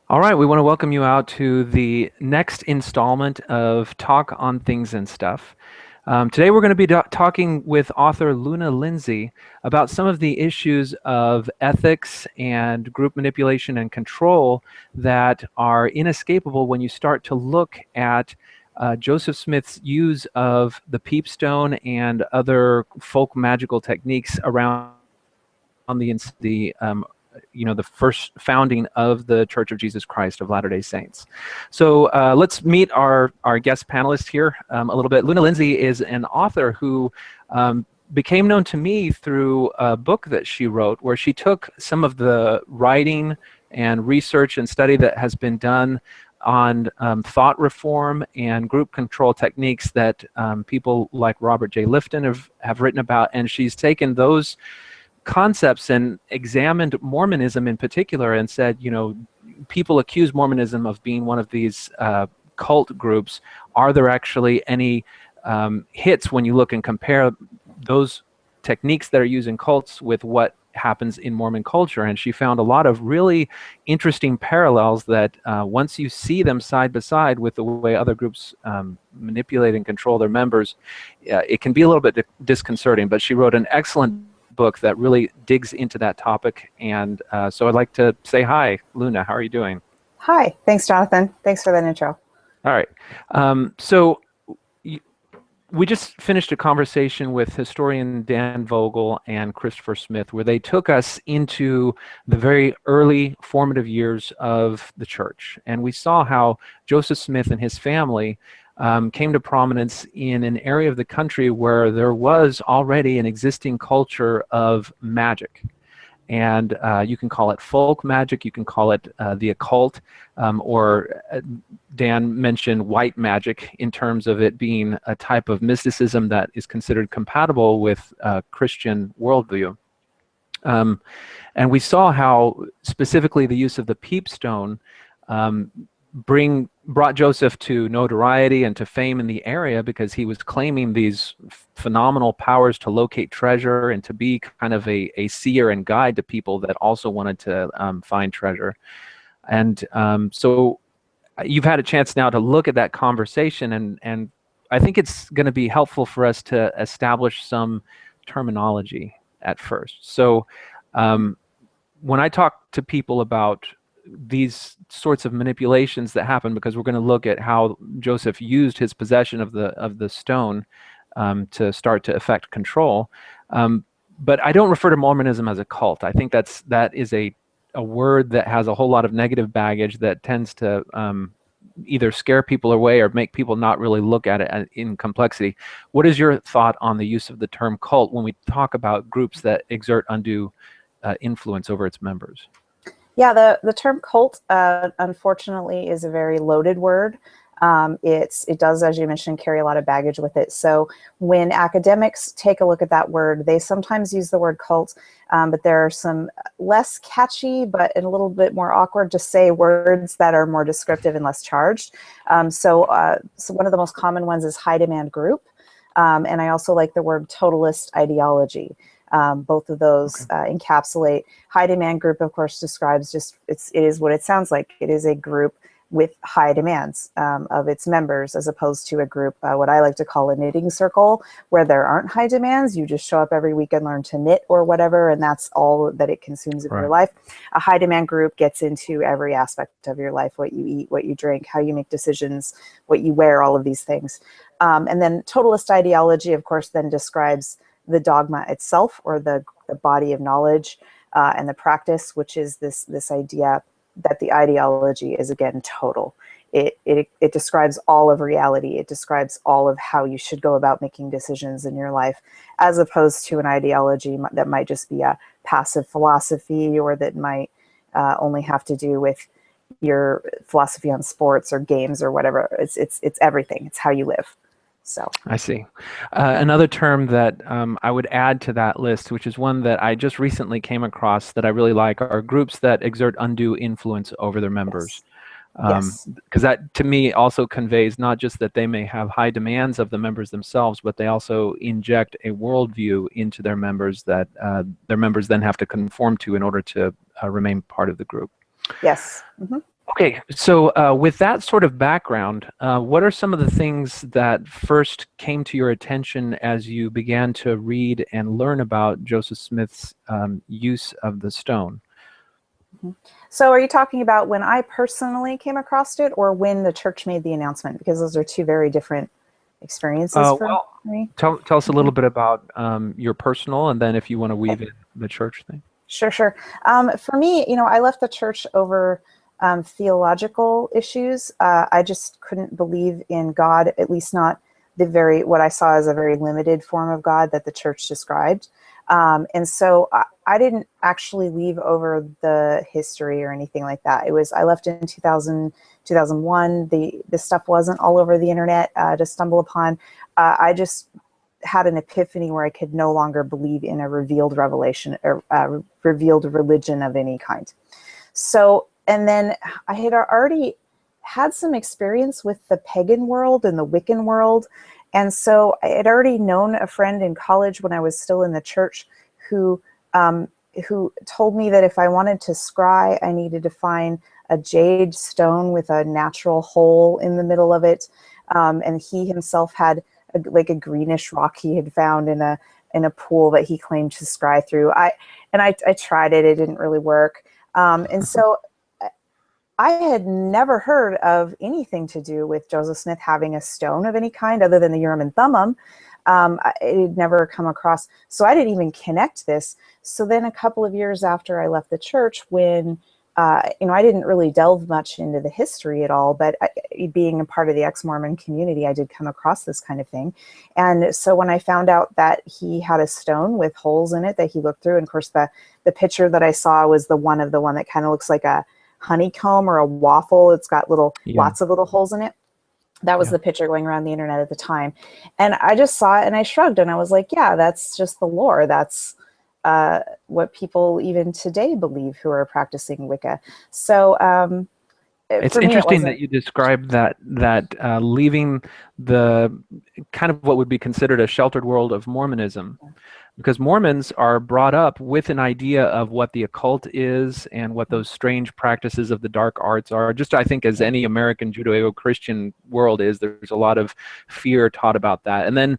All right, we want to welcome you out to the next installment of Talk on Things and Stuff. Today we're going to be talking with author Luna Lindsay about some of the issues of ethics and group manipulation and control that are inescapable when you start to look at Joseph Smith's use of the peep stone and other folk magical techniques around the first founding of the Church of Jesus Christ of Latter-day Saints. So let's meet our guest panelist here a little bit. Luna Lindsay is an author who became known to me through a book that she wrote where she took some of the writing and research and study that has been done on thought reform and group control techniques that people like Robert J. Lifton have written about, and she's taken those concepts and examined Mormonism in particular and said, people accuse Mormonism of being one of these cult groups. Are there actually any hits when you look and compare those techniques that are used in cults with what happens in Mormon culture? And she found a lot of really interesting parallels that once you see them side by side with the way other groups manipulate and control their members, it can be a little bit disconcerting. But she wrote an excellent book that really digs into that topic, and so I'd like to say hi, Luna. How are you doing? Hi, thanks, Jonathan. Thanks for that intro. All right. So we just finished a conversation with historian Dan Vogel and Christopher Smith, where they took us into the very early formative years of the church, and we saw how Joseph Smith and his family came to prominence in an area of the country where there was already an existing culture of magic. And you can call it folk magic, you can call it the occult, or Dan mentioned white magic in terms of it being a type of mysticism that is considered compatible with Christian worldview. And we saw how specifically the use of the peep stone brought Joseph to notoriety and to fame in the area because he was claiming these phenomenal powers to locate treasure and to be kind of a seer and guide to people that also wanted to find treasure. And so you've had a chance now to look at that conversation, and I think it's going to be helpful for us to establish some terminology at first. So when I talk to people about these sorts of manipulations that happen, because we're going to look at how Joseph used his possession of the stone to start to effect control. But I don't refer to Mormonism as a cult. I think that is a word that has a whole lot of negative baggage that tends to either scare people away or make people not really look at it in complexity. What is your thought on the use of the term cult when we talk about groups that exert undue influence over its members? Yeah, the term cult, unfortunately, is a very loaded word. It does, as you mentioned, carry a lot of baggage with it. So when academics take a look at that word, they sometimes use the word cult, but there are some less catchy but a little bit more awkward to say words that are more descriptive and less charged. So one of the most common ones is high demand group. And I also like the word totalist ideology. Both of those encapsulate. High demand group, of course, describes it is what it sounds like. It is a group with high demands of its members, as opposed to a group, what I like to call a knitting circle, where there aren't high demands. You just show up every week and learn to knit or whatever, and that's all that it consumes of your life. A high demand group gets into every aspect of your life: what you eat, what you drink, how you make decisions, what you wear, all of these things. And then totalist ideology, of course, then describes the dogma itself, or the body of knowledge and the practice, which is this idea that the ideology is, again, total. It describes all of reality. It describes all of how you should go about making decisions in your life, as opposed to an ideology that might just be a passive philosophy, or that might only have to do with your philosophy on sports or games or whatever. It's everything. It's how you live. So I see. Another term that I would add to that list, which is one that I just recently came across that I really like, are groups that exert undue influence over their members. Yes. Because that, to me, also conveys not just that they may have high demands of the members themselves, but they also inject a worldview into their members that their members then have to conform to in order to remain part of the group. Yes. Mm-hmm. Okay, so with that sort of background, what are some of the things that first came to your attention as you began to read and learn about Joseph Smith's use of the stone? Mhm. So are you talking about when I personally came across it, or when the church made the announcement? Because those are two very different experiences for Well, me. tell us a little Mhm. bit about your personal, and then if you want to Okay. weave in the church thing. Sure, sure. For me, I left the church over theological issues. I just couldn't believe in God, at least not what I saw as a very limited form of God that the church described. And so I didn't actually leave over the history or anything like that. I left in 2001. The stuff wasn't all over the internet to stumble upon. I just had an epiphany where I could no longer believe in a revealed revelation or revealed religion of any kind. So, and then I had already had some experience with the pagan world and the Wiccan world. And so I had already known a friend in college when I was still in the church who, um, who told me that if I wanted to scry, I needed to find a jade stone with a natural hole in the middle of it. And he himself had like a greenish rock he had found in a pool that he claimed to scry through. I tried it; it didn't really work. And so I had never heard of anything to do with Joseph Smith having a stone of any kind other than the Urim and Thummim. It had never come across, so I didn't even connect this. So then a couple of years after I left the church, when I didn't really delve much into the history at all, but being a part of the ex-Mormon community, I did come across this kind of thing. And so when I found out that he had a stone with holes in it that he looked through, and of course the picture that I saw was the one that kind of looks like a honeycomb or a waffle. It's got Yeah, lots of little holes in it. That was yeah. the picture going around the internet at the time. And I just saw it and I shrugged and I was like, yeah, that's just the lore. That's what people even today believe who are practicing Wicca. So It's for me, it interesting that wasn't. you described that leaving the kind of what would be considered a sheltered world of Mormonism, because Mormons are brought up with an idea of what the occult is and what those strange practices of the dark arts are. Just I think as any American Judeo-Christian world is, there's a lot of fear taught about that. And then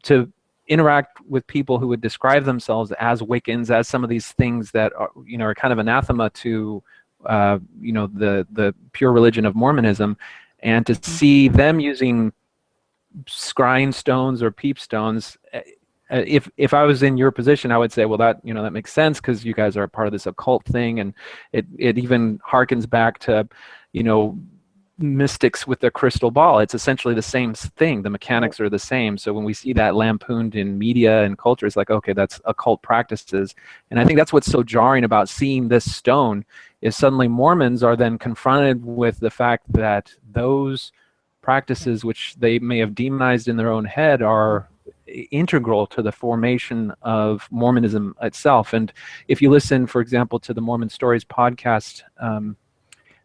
to interact with people who would describe themselves as Wiccans, as some of these things that are kind of anathema to the pure religion of Mormonism, and to see them using scrying stones or peep stones. If I was in your position, I would say, well, that makes sense because you guys are part of this occult thing, and it even harkens back to, mystics with the crystal ball. It's essentially the same thing. The Right. mechanics are the same. So when we see that lampooned in media and culture, it's like, okay, that's occult practices. And I think that's what's so jarring about seeing this stone is suddenly Mormons are then confronted with the fact that those practices, which they may have demonized in their own head, are integral to the formation of Mormonism itself. And if you listen, for example, to the Mormon Stories podcast,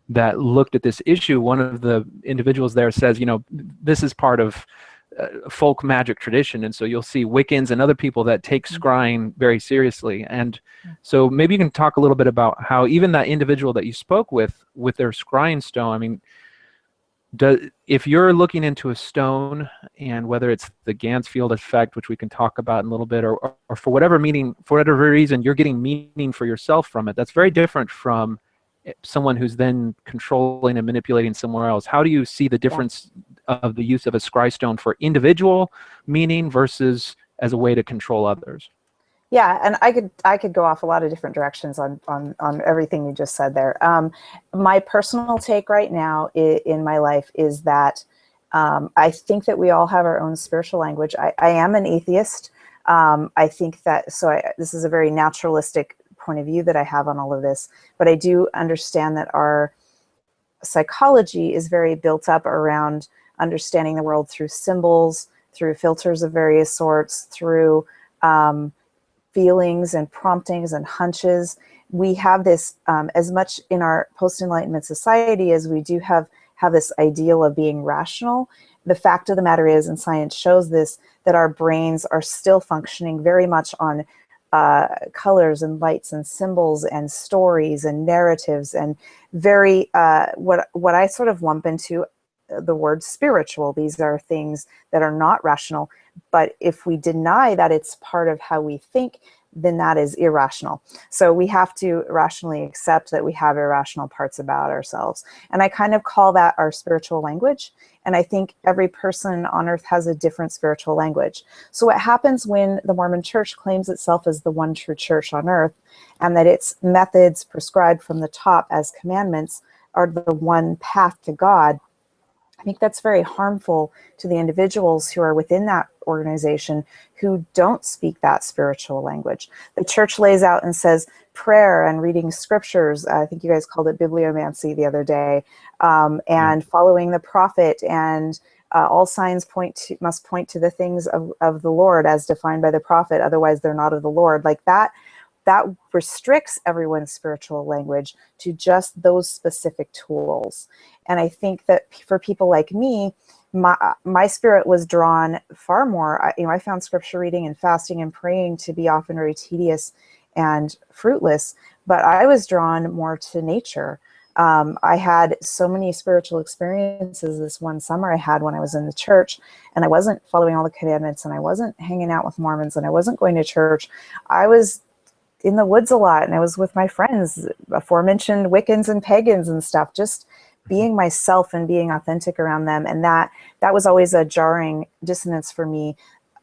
that looked at this issue, one of the individuals there says, this is part of folk magic tradition. And so you'll see Wiccans and other people that take scrying very seriously. And so maybe you can talk a little bit about how even that individual that you spoke with their scrying stone, I mean, if you're looking into a stone, and whether it's the Gansfield effect, which we can talk about in a little bit, or for whatever reason, you're getting meaning for yourself from it, that's very different from someone who's then controlling and manipulating somewhere else. How do you see the Yeah. difference of the use of a scry stone for individual meaning versus as a way to control others? Yeah, and I could go off a lot of different directions on everything you just said there. My personal take right now in my life is that I think that we all have our own spiritual language. I am an atheist. I think that this is a very naturalistic point of view that I have on all of this, but I do understand that our psychology is very built up around understanding the world through symbols, through filters of various sorts, through feelings and promptings and hunches. We have this as much in our post-enlightenment society as we do have this ideal of being rational. The fact of the matter is, and science shows this, that our brains are still functioning very much on colors and lights and symbols and stories and narratives, and very what I sort of lump into the word spiritual. These are things that are not rational, but if we deny that it's part of how we think, then that is irrational. So we have to rationally accept that we have irrational parts about ourselves. And I kind of call that our spiritual language. And I think every person on earth has a different spiritual language. So what happens when the Mormon Church claims itself as the one true church on earth, and that its methods prescribed from the top as commandments are the one path to God, I think that's very harmful to the individuals who are within that organization who don't speak that spiritual language. The church lays out and says prayer and reading scriptures, I think you guys called it bibliomancy the other day, and following the prophet, and all signs must point to the things of the Lord as defined by the prophet, otherwise they're not of the Lord. Like that restricts everyone's spiritual language to just those specific tools. And I think that for people like me, my spirit was drawn far more. I found scripture reading and fasting and praying to be often very tedious and fruitless, but I was drawn more to nature. I had so many spiritual experiences this one summer I had when I was in the church, and I wasn't following all the commandments, and I wasn't hanging out with Mormons, and I wasn't going to church. I was in the woods a lot, and I was with my friends, aforementioned Wiccans and pagans and stuff, just being myself and being authentic around them. And that was always a jarring dissonance for me,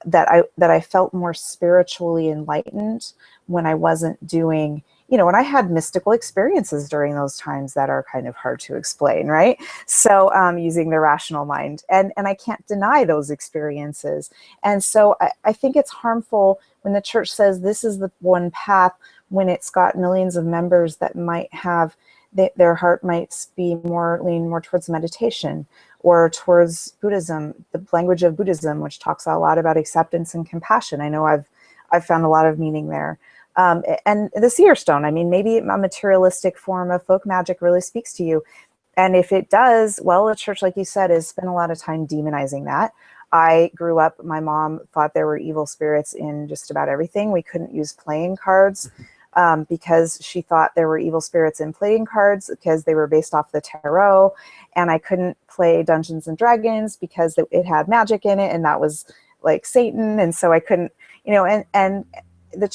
that I felt more spiritually enlightened when I wasn't doing, when I had mystical experiences during those times that are kind of hard to explain, right? So using the rational mind, and I can't deny those experiences. And so I think it's harmful when the church says this is the one path, when it's got millions of members that might have, their heart might be lean more towards meditation or towards Buddhism, the language of Buddhism, which talks a lot about acceptance and compassion. I know I've found a lot of meaning there. And the Seer stone, I mean, maybe a materialistic form of folk magic really speaks to you. And if it does, well, the church, like you said, has spent a lot of time demonizing that. I grew up, my mom thought there were evil spirits in just about everything. We couldn't use playing cards because she thought there were evil spirits in playing cards because they were based off the tarot. And I couldn't play Dungeons and Dragons because it had magic in it, and that was like Satan. And so I couldn't, and the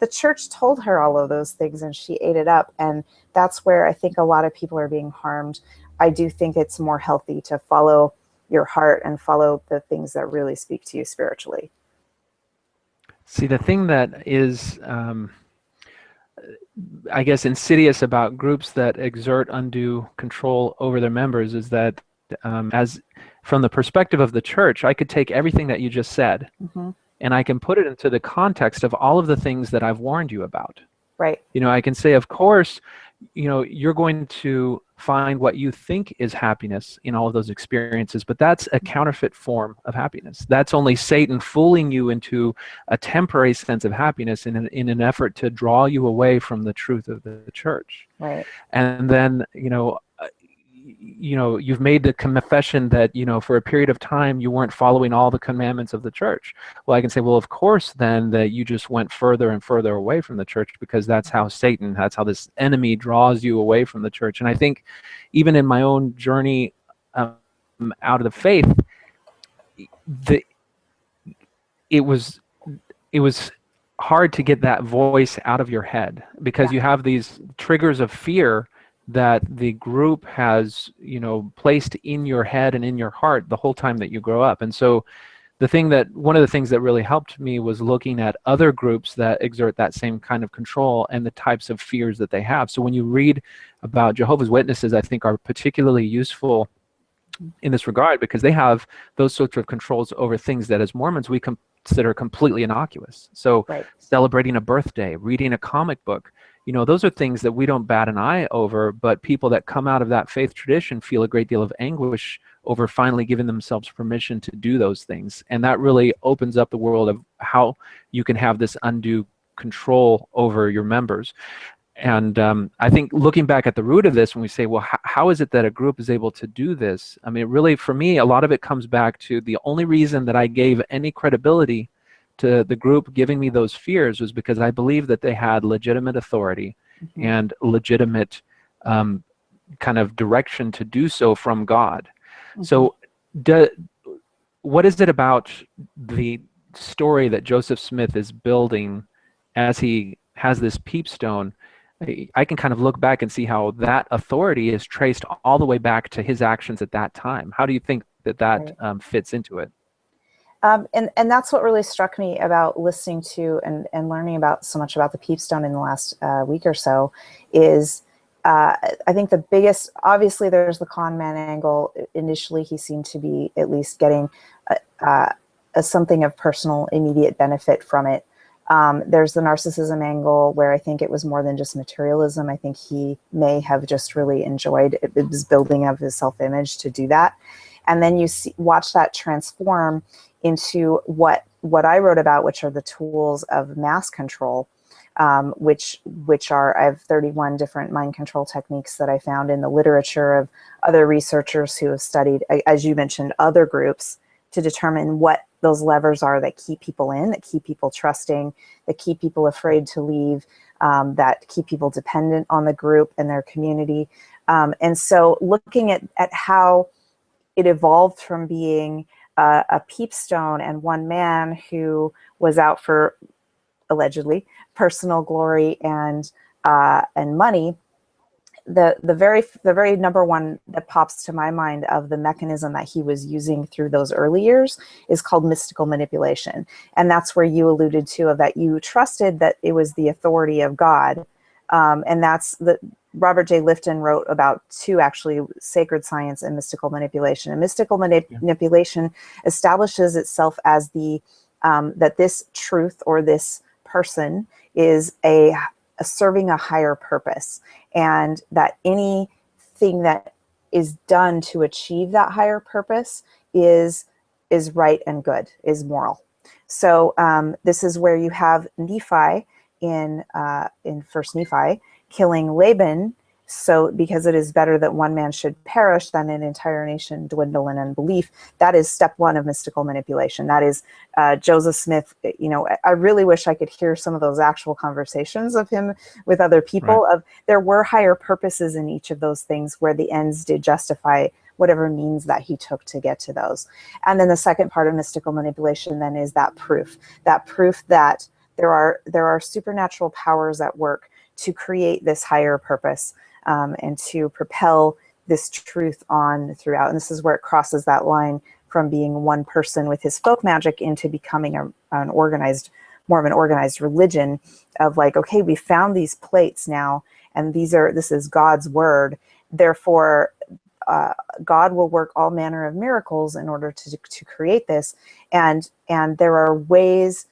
church told her all of those things, and she ate it up. And that's where I think a lot of people are being harmed. I do think it's more healthy to follow your heart and follow the things that really speak to you spiritually. See, the thing that is, I guess, insidious about groups that exert undue control over their members is that, as from the perspective of the church, I could take everything that you just said, and I can put it into the context of all of the things that I've warned you about. Right. I can say, of course, you're going to find what you think is happiness in all of those experiences, but that's a counterfeit form of happiness. That's only Satan fooling you into a temporary sense of happiness in an effort to draw you away from the truth of the church. Right. And then, you've made the confession that, for a period of time you weren't following all the commandments of the church. Well, I can say, well, of course, then that you just went further and further away from the church, because that's how that's how this enemy draws you away from the church. And I think even in my own journey out of the faith, it was hard to get that voice out of your head, because you have these triggers of fear that the group has, placed in your head and in your heart the whole time that you grow up. And so one of the things that really helped me was looking at other groups that exert that same kind of control and the types of fears that they have. So when you read about Jehovah's Witnesses, I think are particularly useful in this regard, because they have those sorts of controls over things that as Mormons we consider completely innocuous. So celebrating a birthday, reading a comic book, those are things that we don't bat an eye over, but people that come out of that faith tradition feel a great deal of anguish over finally giving themselves permission to do those things. And that really opens up the world of how you can have this undue control over your members. And I think looking back at the root of this, when we say, well, how is it that a group is able to do this? I mean, really, for me, a lot of it comes back to the only reason that I gave any credibility to the group giving me those fears was because I believed that they had legitimate authority and legitimate kind of direction to do so from God. So what is it about the story that Joseph Smith is building as he has this peepstone? I can kind of look back and see how that authority is traced all the way back to his actions at that time. How do you think that fits into it? And that's what really struck me about listening to and learning about so much about the peepstone in the last week or so is I think the biggest, obviously there's the con man angle. Initially, he seemed to be at least getting something of personal immediate benefit from it. There's the narcissism angle where I think it was more than just materialism. I think he may have just really enjoyed his building of his self-image to do that. And then you watch that transform into what I wrote about, which are the tools of mass control, which are, I have 31 different mind control techniques that I found in the literature of other researchers who have studied, as you mentioned, other groups to determine what those levers are that keep people in, that keep people trusting, that keep people afraid to leave, that keep people dependent on the group and their community. And so looking at how it evolved from being a peepstone and one man who was out for allegedly personal glory and money. The very number one that pops to my mind of the mechanism that he was using through those early years is called mystical manipulation, and that's where you alluded to of that you trusted that it was the authority of God, and that's the Robert J. Lifton wrote about two, actually, sacred science and mystical manipulation. And mystical manipulation establishes itself as the that this truth or this person is serving a higher purpose, and that anything that is done to achieve that higher purpose is right and good, is moral. So this is where you have Nephi in First Nephi killing Laban, so because it is better that one man should perish than an entire nation dwindle in unbelief. That is step one of mystical manipulation. That is Joseph Smith. You know, I really wish I could hear some of those actual conversations of him with other people. Right. Of there were higher purposes in each of those things where the ends did justify whatever means that he took to get to those. And then the second part of mystical manipulation then is that proof that there are supernatural powers at work to create this higher purpose and to propel this truth on throughout. And this is where it crosses that line from being one person with his folk magic into becoming more of an organized religion of like, okay, we found these plates now, and this is God's word. Therefore, God will work all manner of miracles in order to create this. And there are ways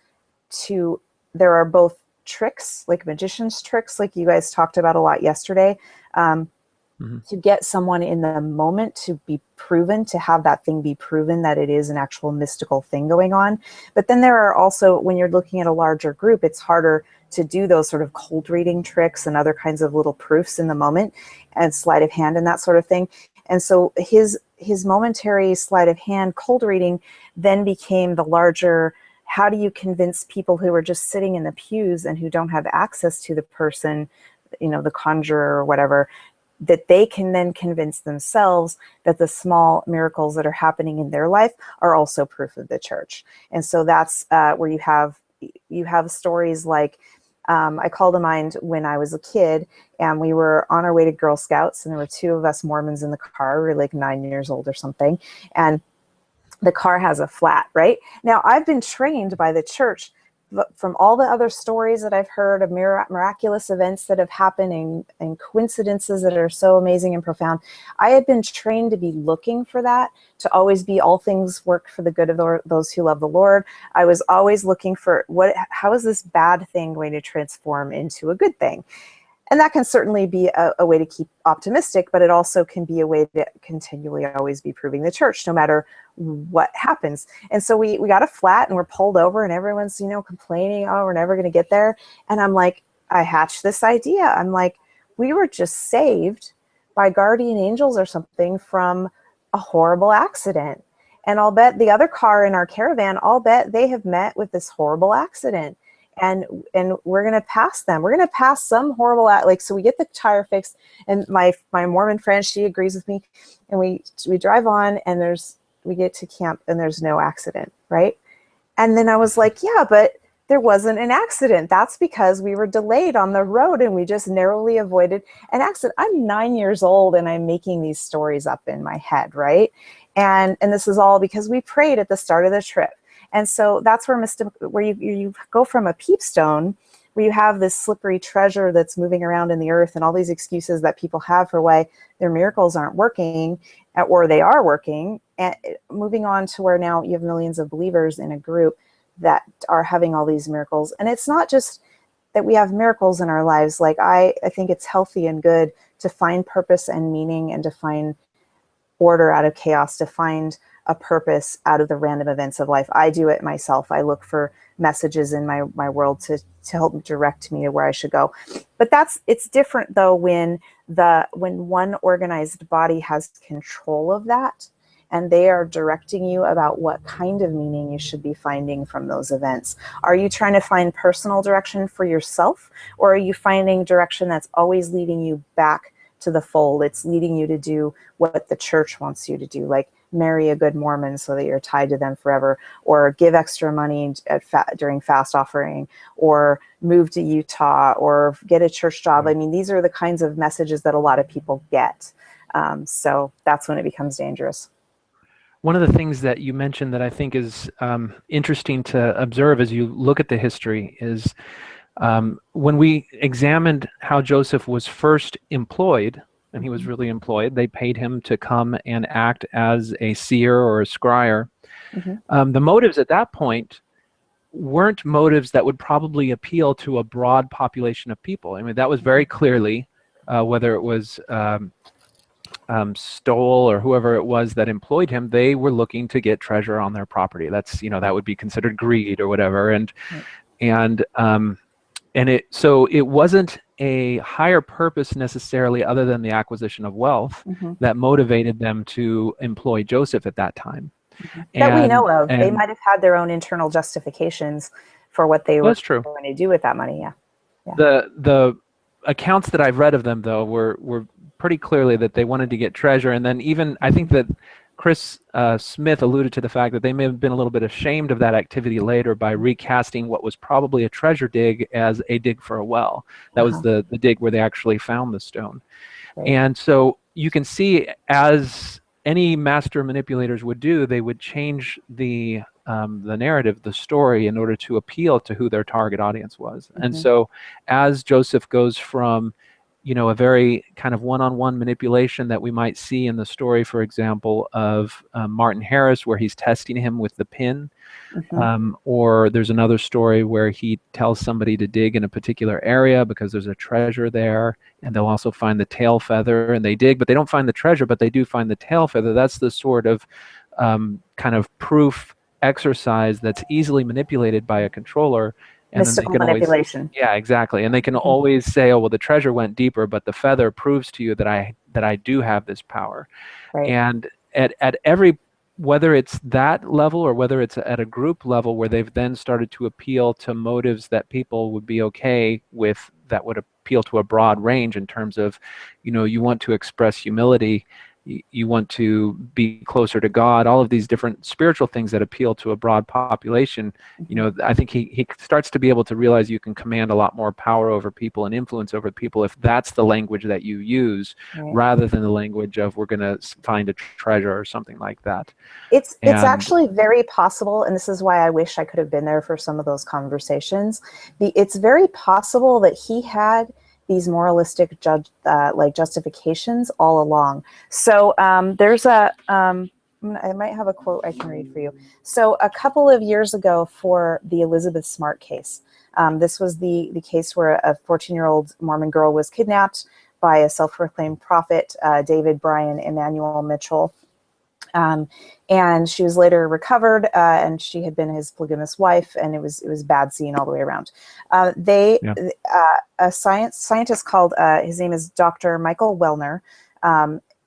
there are both tricks, like magician's tricks, like you guys talked about a lot yesterday, to get someone in the moment to be proven, to have that thing be proven that it is an actual mystical thing going on. But then there are also, when you're looking at a larger group, it's harder to do those sort of cold reading tricks and other kinds of little proofs in the moment and sleight of hand and that sort of thing. And so his momentary sleight of hand cold reading then became the larger, how do you convince people who are just sitting in the pews and who don't have access to the person, you know, the conjurer or whatever, that they can then convince themselves that the small miracles that are happening in their life are also proof of the church. And so that's where you have stories like, I call to mind when I was a kid and we were on our way to Girl Scouts, and there were two of us Mormons in the car. We were like 9 years old or something. And the car has a flat, right? Now, I've been trained by the church from all the other stories that I've heard of miraculous events that have happened and coincidences that are so amazing and profound. I had been trained to be looking for that, to always be all things work for the good of those who love the Lord. I was always looking for how is this bad thing going to transform into a good thing? And that can certainly be a way to keep optimistic, but it also can be a way to continually always be proving the church, no matter what happens. And so we got a flat and we're pulled over and everyone's, complaining, oh, we're never going to get there. And I'm like, I hatched this idea. I'm like, we were just saved by guardian angels or something from a horrible accident. And I'll bet the other car in our caravan, I'll bet they have met with this horrible accident. And we're going to pass them. We're going to pass some horrible, so we get the tire fixed. And my Mormon friend, she agrees with me. And we drive on, and we get to camp, and there's no accident, right? And then I was like, yeah, but there wasn't an accident. That's because we were delayed on the road, and we just narrowly avoided an accident. I'm 9 years old, and I'm making these stories up in my head, right? And this is all because we prayed at the start of the trip. And so that's where you go from a peep stone, where you have this slippery treasure that's moving around in the earth, and all these excuses that people have for why their miracles aren't working, or they are working, and moving on to where now you have millions of believers in a group that are having all these miracles. And it's not just that we have miracles in our lives. Like I think it's healthy and good to find purpose and meaning, and to find order out of chaos, to find a purpose out of the random events of life. I do it myself. I look for messages in my world to help direct me to where I should go. But it's different though when one organized body has control of that, and they are directing you about what kind of meaning you should be finding from those events. Are you trying to find personal direction for yourself, or are you finding direction that's always leading you back to the fold? It's leading you to do what the church wants you to do, like marry a good Mormon so that you're tied to them forever, or give extra money during fast offering, or move to Utah, or get a church job. I mean, these are the kinds of messages that a lot of people get. So that's when it becomes dangerous. One of the things that you mentioned that I think is interesting to observe as you look at the history is when we examined how Joseph was first employed, and he was really employed, they paid him to come and act as a seer or a scryer. The motives at that point weren't motives that would probably appeal to a broad population of people. I mean, that was very clearly, whether it was Stoll or whoever it was that employed him, they were looking to get treasure on their property. That's, that would be considered greed or whatever. So it wasn't a higher purpose necessarily other than the acquisition of wealth that motivated them to employ Joseph at that time. That we know of. They might have had their own internal justifications for what they were going to do with that money. Yeah. The accounts that I've read of them, though, were pretty clearly that they wanted to get treasure. And then even, I think that Chris Smith alluded to the fact that they may have been a little bit ashamed of that activity later by recasting what was probably a treasure dig as a dig for a well. That was the dig where they actually found the stone. Right. And so you can see, as any master manipulators would do, they would change the narrative, the story, in order to appeal to who their target audience was. And so as Joseph goes from a very kind of one-on-one manipulation that we might see in the story, for example, of Martin Harris, where he's testing him with the pin. Or there's another story where he tells somebody to dig in a particular area because there's a treasure there, and they'll also find the tail feather, and they dig, but they don't find the treasure, but they do find the tail feather. That's the sort of kind of proof exercise that's easily manipulated by a controller. And mystical then they can manipulation. Always, yeah, exactly. And they can always say, oh, well, the treasure went deeper, but the feather proves to you that I do have this power. Right. And at every, whether it's that level or whether it's at a group level where they've then started to appeal to motives that people would be okay with, that would appeal to a broad range in terms of, you want to express humility, you want to be closer to God, all of these different spiritual things that appeal to a broad population. I think he starts to be able to realize you can command a lot more power over people and influence over people if that's the language that you use, rather than the language of we're going to find a treasure or something like that. It's actually very possible, and this is why I wish I could have been there for some of those conversations. It's very possible that he had these moralistic justifications all along. So there's I might have a quote I can read for you. So a couple of years ago, for the Elizabeth Smart case, this was the case where a 14-year-old Mormon girl was kidnapped by a self-proclaimed prophet, David Bryan Emmanuel Mitchell. And she was later recovered, and she had been his polygamous wife, and it was bad scene all the way around. A scientist called, his name is Dr. Michael Wellner,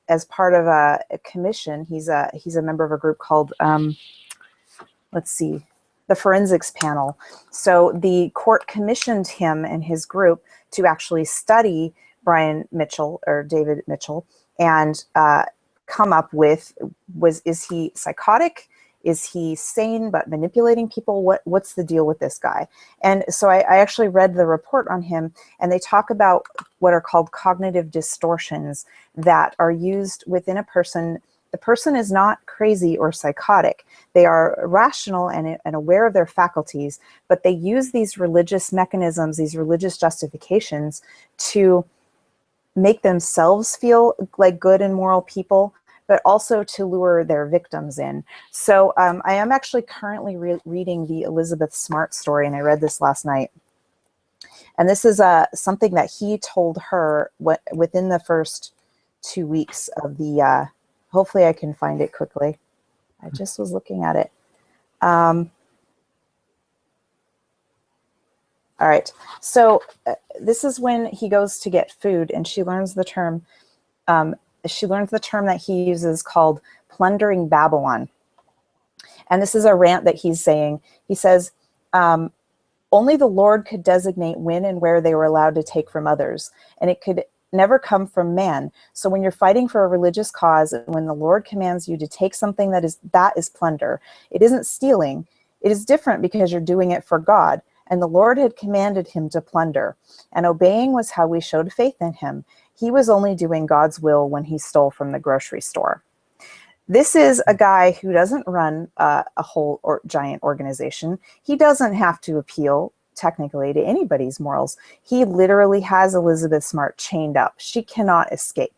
as part of a commission, he's a member of a group called, let's see, the forensics panel. So the court commissioned him and his group to actually study Brian Mitchell, or David Mitchell, and come up with, is he psychotic? Is he sane but manipulating people? What's the deal with this guy? And so I actually read the report on him, and they talk about what are called cognitive distortions that are used within a person. The person is not crazy or psychotic. They are rational and aware of their faculties, but they use these religious mechanisms, these religious justifications, to make themselves feel like good and moral people, but also to lure their victims in. So I am actually currently reading the Elizabeth Smart story, and I read this last night. And this is something that he told her within the first 2 weeks of the, hopefully I can find it quickly. I just was looking at it. All right, so this is when he goes to get food, and she learns the term, that he uses called plundering Babylon. And this is a rant that he's saying. He says, only the Lord could designate when and where they were allowed to take from others, and it could never come from man. So when you're fighting for a religious cause, when the Lord commands you to take something that is plunder, it isn't stealing. It is different because you're doing it for God. And the Lord had commanded him to plunder, and obeying was how we showed faith in him. He was only doing God's will when he stole from the grocery store. This is a guy who doesn't run a whole giant organization. He doesn't have to appeal technically to anybody's morals. He literally has Elizabeth Smart chained up. She cannot escape.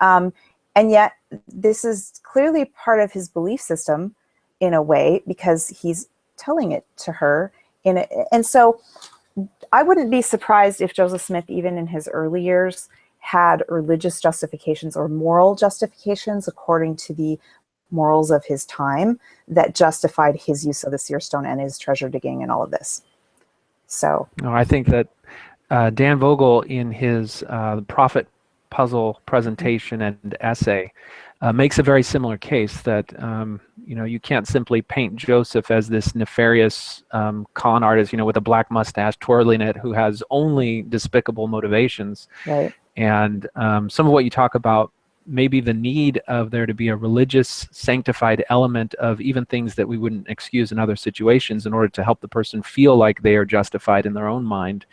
And yet this is clearly part of his belief system in a way, because he's telling it to her. And so I wouldn't be surprised if Joseph Smith, even in his early years, had religious justifications or moral justifications according to the morals of his time that justified his use of the seer stone and his treasure digging and all of this. So I think that Dan Vogel, in his prophet puzzle presentation and essay, makes a very similar case that you can't simply paint Joseph as this nefarious con artist, with a black mustache twirling it, who has only despicable motivations. Right. And some of what you talk about, maybe the need of there to be a religious sanctified element of even things that we wouldn't excuse in other situations in order to help the person feel like they are justified in their own mind,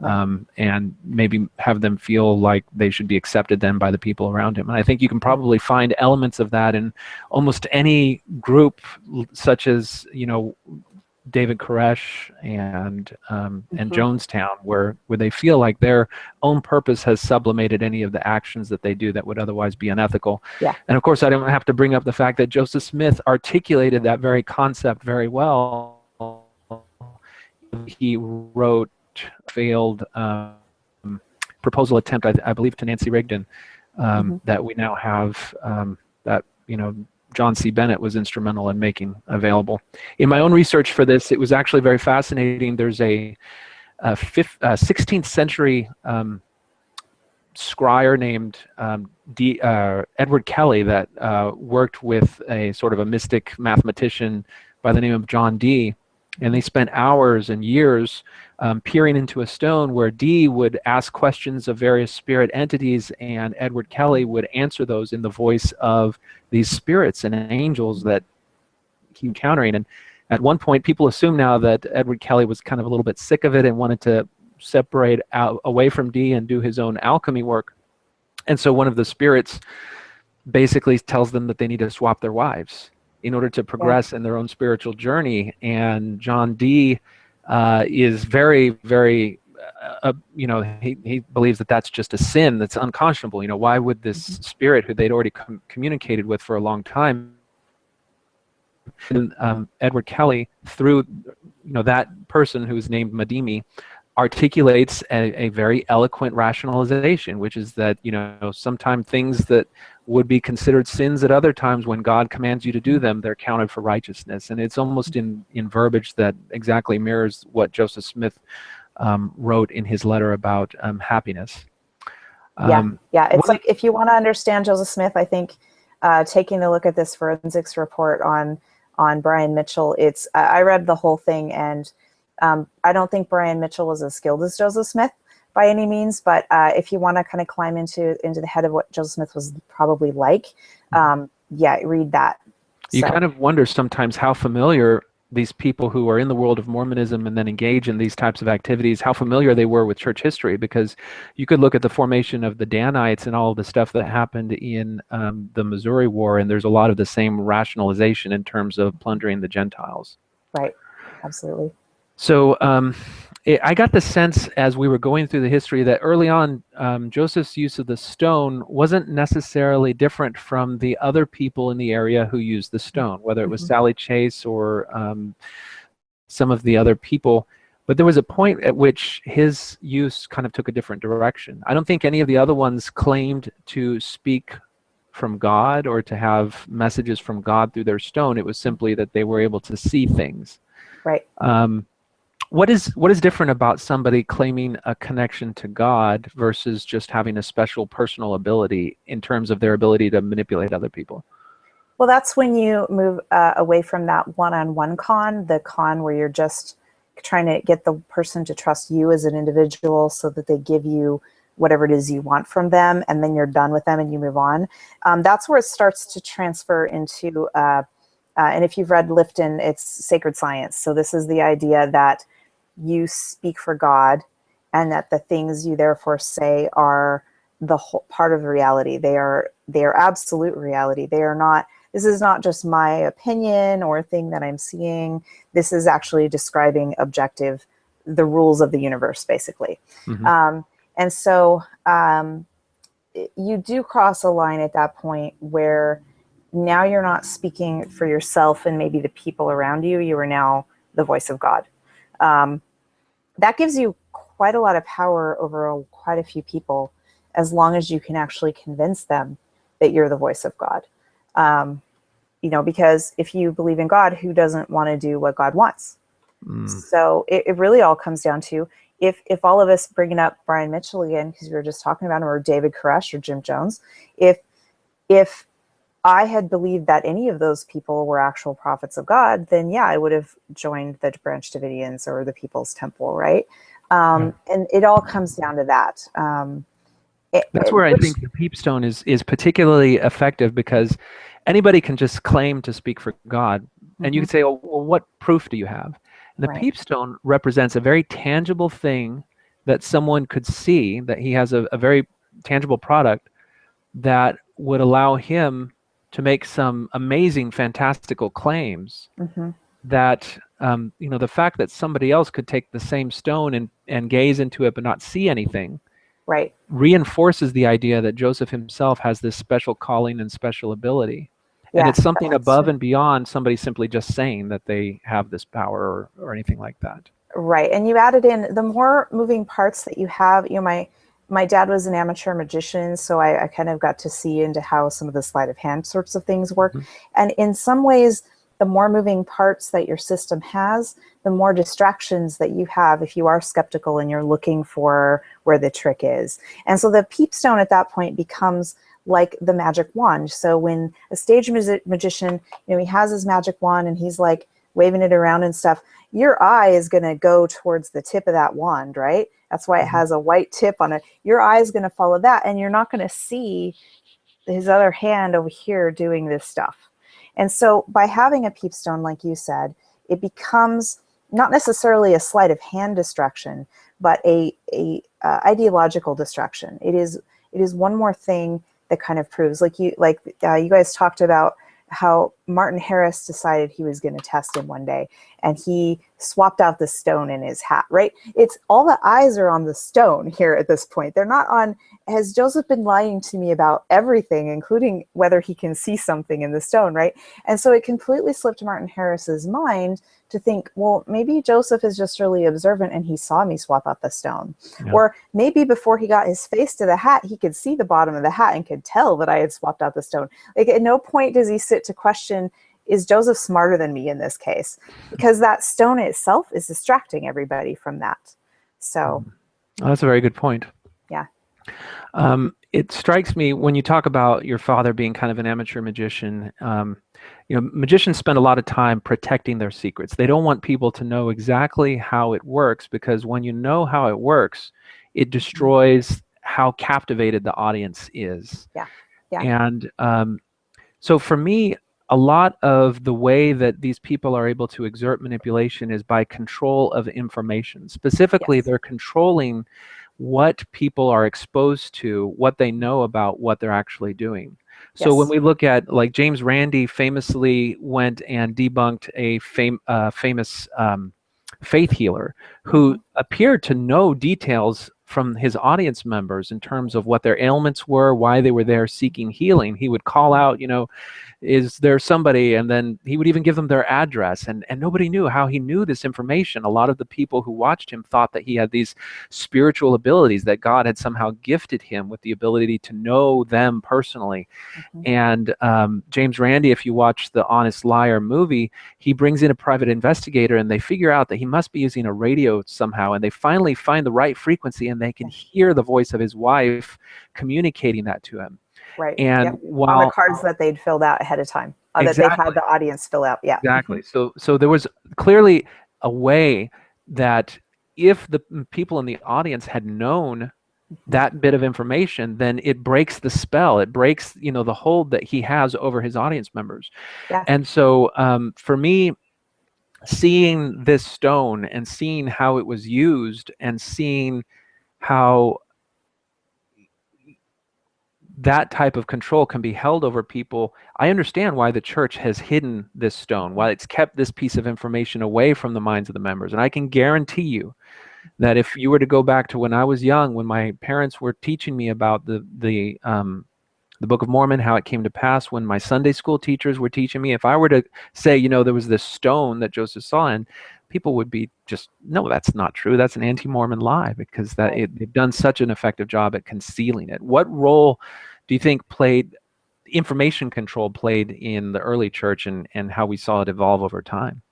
and maybe have them feel like they should be accepted then by the people around him. And I think you can probably find elements of that in almost any group, such as, David Koresh and Jonestown, where they feel like their own purpose has sublimated any of the actions that they do that would otherwise be unethical. Yeah. And of course, I don't have to bring up the fact that Joseph Smith articulated that very concept very well. He wrote a failed proposal attempt, I believe, to Nancy Rigdon, that we now have, that John C. Bennett was instrumental in making available. In my own research for this, it was actually very fascinating. There's a 16th century scryer named Edward Kelly that worked with a sort of a mystic mathematician by the name of John Dee. And they spent hours and years peering into a stone where Dee would ask questions of various spirit entities, and Edward Kelly would answer those in the voice of these spirits and angels that he was encountering. And at one point, people assume now that Edward Kelly was kind of a little bit sick of it and wanted to separate out away from Dee and do his own alchemy work. And so one of the spirits basically tells them that they need to swap their wives in order to progress in their own spiritual journey. And John Dee is very, very, he believes that that's just a sin that's unconscionable. Why would this spirit, who they'd already communicated with for a long time, and Edward Kelly, through that person who is named Madimi, articulates a very eloquent rationalization, which is that sometimes things that would be considered sins at other times, when God commands you to do them, they're counted for righteousness. And it's almost in verbiage that exactly mirrors what Joseph Smith wrote in his letter about happiness. Yeah. It's One, like, if you want to understand Joseph Smith, I think taking a look at this forensics report on Brian Mitchell, it's I read the whole thing, and I don't think Brian Mitchell was as skilled as Joseph Smith by any means, but if you want to kind of climb into the head of what Joseph Smith was probably like, yeah, read that. you So. kind of wonder sometimes how familiar these people who are in the world of Mormonism and then engage in these types of activities, how familiar they were with church history, because you could look at the formation of the Danites and all of the stuff that happened in the Missouri War, and there's a lot of the same rationalization in terms of plundering the Gentiles. Right, absolutely. So I got the sense as we were going through the history that early on, Joseph's use of the stone wasn't necessarily different from the other people in the area who used the stone, whether it was Sally Chase or some of the other people. But there was a point at which his use kind of took a different direction. I don't think any of the other ones claimed to speak from God or to have messages from God through their stone. It was simply that they were able to see things. Right. What is different about somebody claiming a connection to God versus just having a special personal ability in terms of their ability to manipulate other people? Well, that's when you move away from that one-on-one the con where you're just trying to get the person to trust you as an individual so that they give you whatever it is you want from them, and then you're done with them and you move on. That's where it starts to transfer into, and if you've read Lifton, it's sacred science. So this is the idea that you speak for God, and that the things you therefore say are the whole part of reality. They are absolute reality. They are not, this is not just my opinion or a thing that I'm seeing. This is actually describing the rules of the universe, basically. And so you do cross a line at that point where now you're not speaking for yourself and maybe the people around you. You are now the voice of God. That gives you quite a lot of power over quite a few people, as long as you can actually convince them that you're the voice of God. Because if you believe in God, who doesn't want to do what God wants? So it really all comes down to, if all of us, bringing up Brian Mitchell again, because we were just talking about him, or David Koresh or Jim Jones, if I had believed that any of those people were actual prophets of God, then yeah, I would have joined the Branch Davidians or the People's Temple, right? And it all comes down to that. That's where I think the peepstone is particularly effective, because anybody can just claim to speak for God. And you can say, oh, well, what proof do you have? And the peepstone represents a very tangible thing that someone could see, that he has a very tangible product that would allow him to make some amazing, fantastical claims that, the fact that somebody else could take the same stone and gaze into it but not see anything, reinforces the idea that Joseph himself has this special calling and special ability. And it's something above and beyond somebody simply just saying that they have this power or anything like that. Right. And you added in the more moving parts that you have. My dad was an amateur magician, so I kind of got to see into how some of the sleight of hand sorts of things work. And in some ways, the more moving parts that your system has, the more distractions that you have if you are skeptical and you're looking for where the trick is. And so the peepstone at that point becomes like the magic wand. So when a stage magician, he has his magic wand and he's like waving it around and stuff, your eye is going to go towards the tip of that wand, right? That's why it has a white tip on it. Your eye is going to follow that, and you're not going to see his other hand over here doing this stuff. And so by having a peepstone, like you said, it becomes not necessarily a sleight of hand distraction, but a ideological distraction. It is one more thing that kind of proves, like you guys talked about how Martin Harris decided he was going to test him one day, and he swapped out the stone in his hat, right? It's all the eyes are on the stone here at this point. They're not on, has Joseph been lying to me about everything, including whether he can see something in the stone, right? And so it completely slipped Martin Harris's mind to think, well, maybe Joseph is just really observant and he saw me swap out the stone. Yeah. Or maybe before he got his face to the hat, he could see the bottom of the hat and could tell that I had swapped out the stone. Like, at no point does he sit to question, is Joseph smarter than me in this case? Because that stone itself is distracting everybody from that. So that's a very good point. Yeah. It strikes me when you talk about your father being kind of an amateur magician. Magicians spend a lot of time protecting their secrets. They don't want people to know exactly how it works, because when you know how it works, it destroys how captivated the audience is. Yeah. Yeah. And so for me, a lot of the way that these people are able to exert manipulation is by control of information. Specifically, Yes. they're controlling what people are exposed to, what they know about what they're actually doing. So when Yes. we look at, like, James Randi famously went and debunked a famous faith healer who appeared to know details from his audience members in terms of what their ailments were, why they were there seeking healing. He would call out, is there somebody, and then he would even give them their address, and nobody knew how he knew this information. A lot of the people who watched him thought that he had these spiritual abilities, that God had somehow gifted him with the ability to know them personally. And James Randi, if you watch the Honest Liar movie, he brings in a private investigator, and they figure out that he must be using a radio somehow, and they finally find the right frequency, and they can hear the voice of his wife communicating that to him. Right. And Yep. On the while cards that they'd filled out ahead of time, that they'd had exactly, the audience fill out. Yeah. exactly. So there was clearly a way that if the people in the audience had known that bit of information, then it breaks the spell. It breaks, the hold that he has over his audience members. Yeah. And so for me, seeing this stone and seeing how it was used and seeing how that type of control can be held over people, I understand why the church has hidden this stone, why it's kept this piece of information away from the minds of the members. And I can guarantee you that if you were to go back to when I was young, when my parents were teaching me about the Book of Mormon, how it came to pass, when my Sunday school teachers were teaching me, if I were to say, there was this stone that Joseph saw, and people would be just, no, that's not true. That's an anti-Mormon lie, because they've done such an effective job at concealing it. What role do you think information control played in the early church, and how we saw it evolve over time?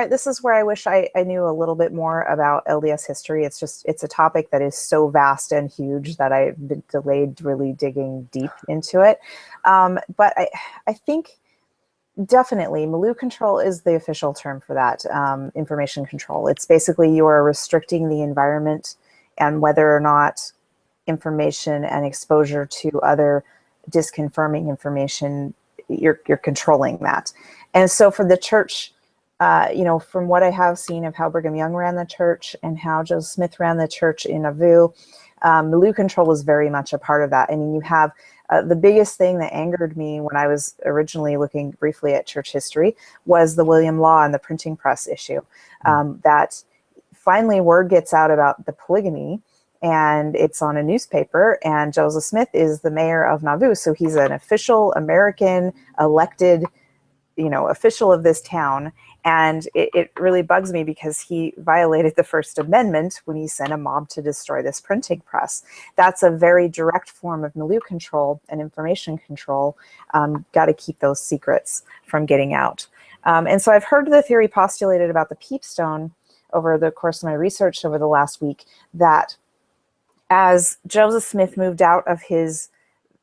This is where I wish I knew a little bit more about LDS history. It's a topic that is so vast and huge that I've been delayed really digging deep into it. But I think definitely Milieu control is the official term for that, information control. It's basically you are restricting the environment and whether or not information and exposure to other disconfirming information, you're controlling that. And so for the church, from what I have seen of how Brigham Young ran the church and how Joseph Smith ran the church in Nauvoo, Milieu control was very much a part of that. I mean, you have the biggest thing that angered me when I was originally looking briefly at church history was the William Law and the printing press issue. That finally word gets out about the polygamy, and it's on a newspaper, and Joseph Smith is the mayor of Nauvoo, so he's an official American elected official of this town. And it really bugs me because he violated the First Amendment when he sent a mob to destroy this printing press. That's a very direct form of milieu control and information control. Got to keep those secrets from getting out. And so I've heard the theory postulated about the peep stone over the course of my research over the last week, that as Joseph Smith moved out of his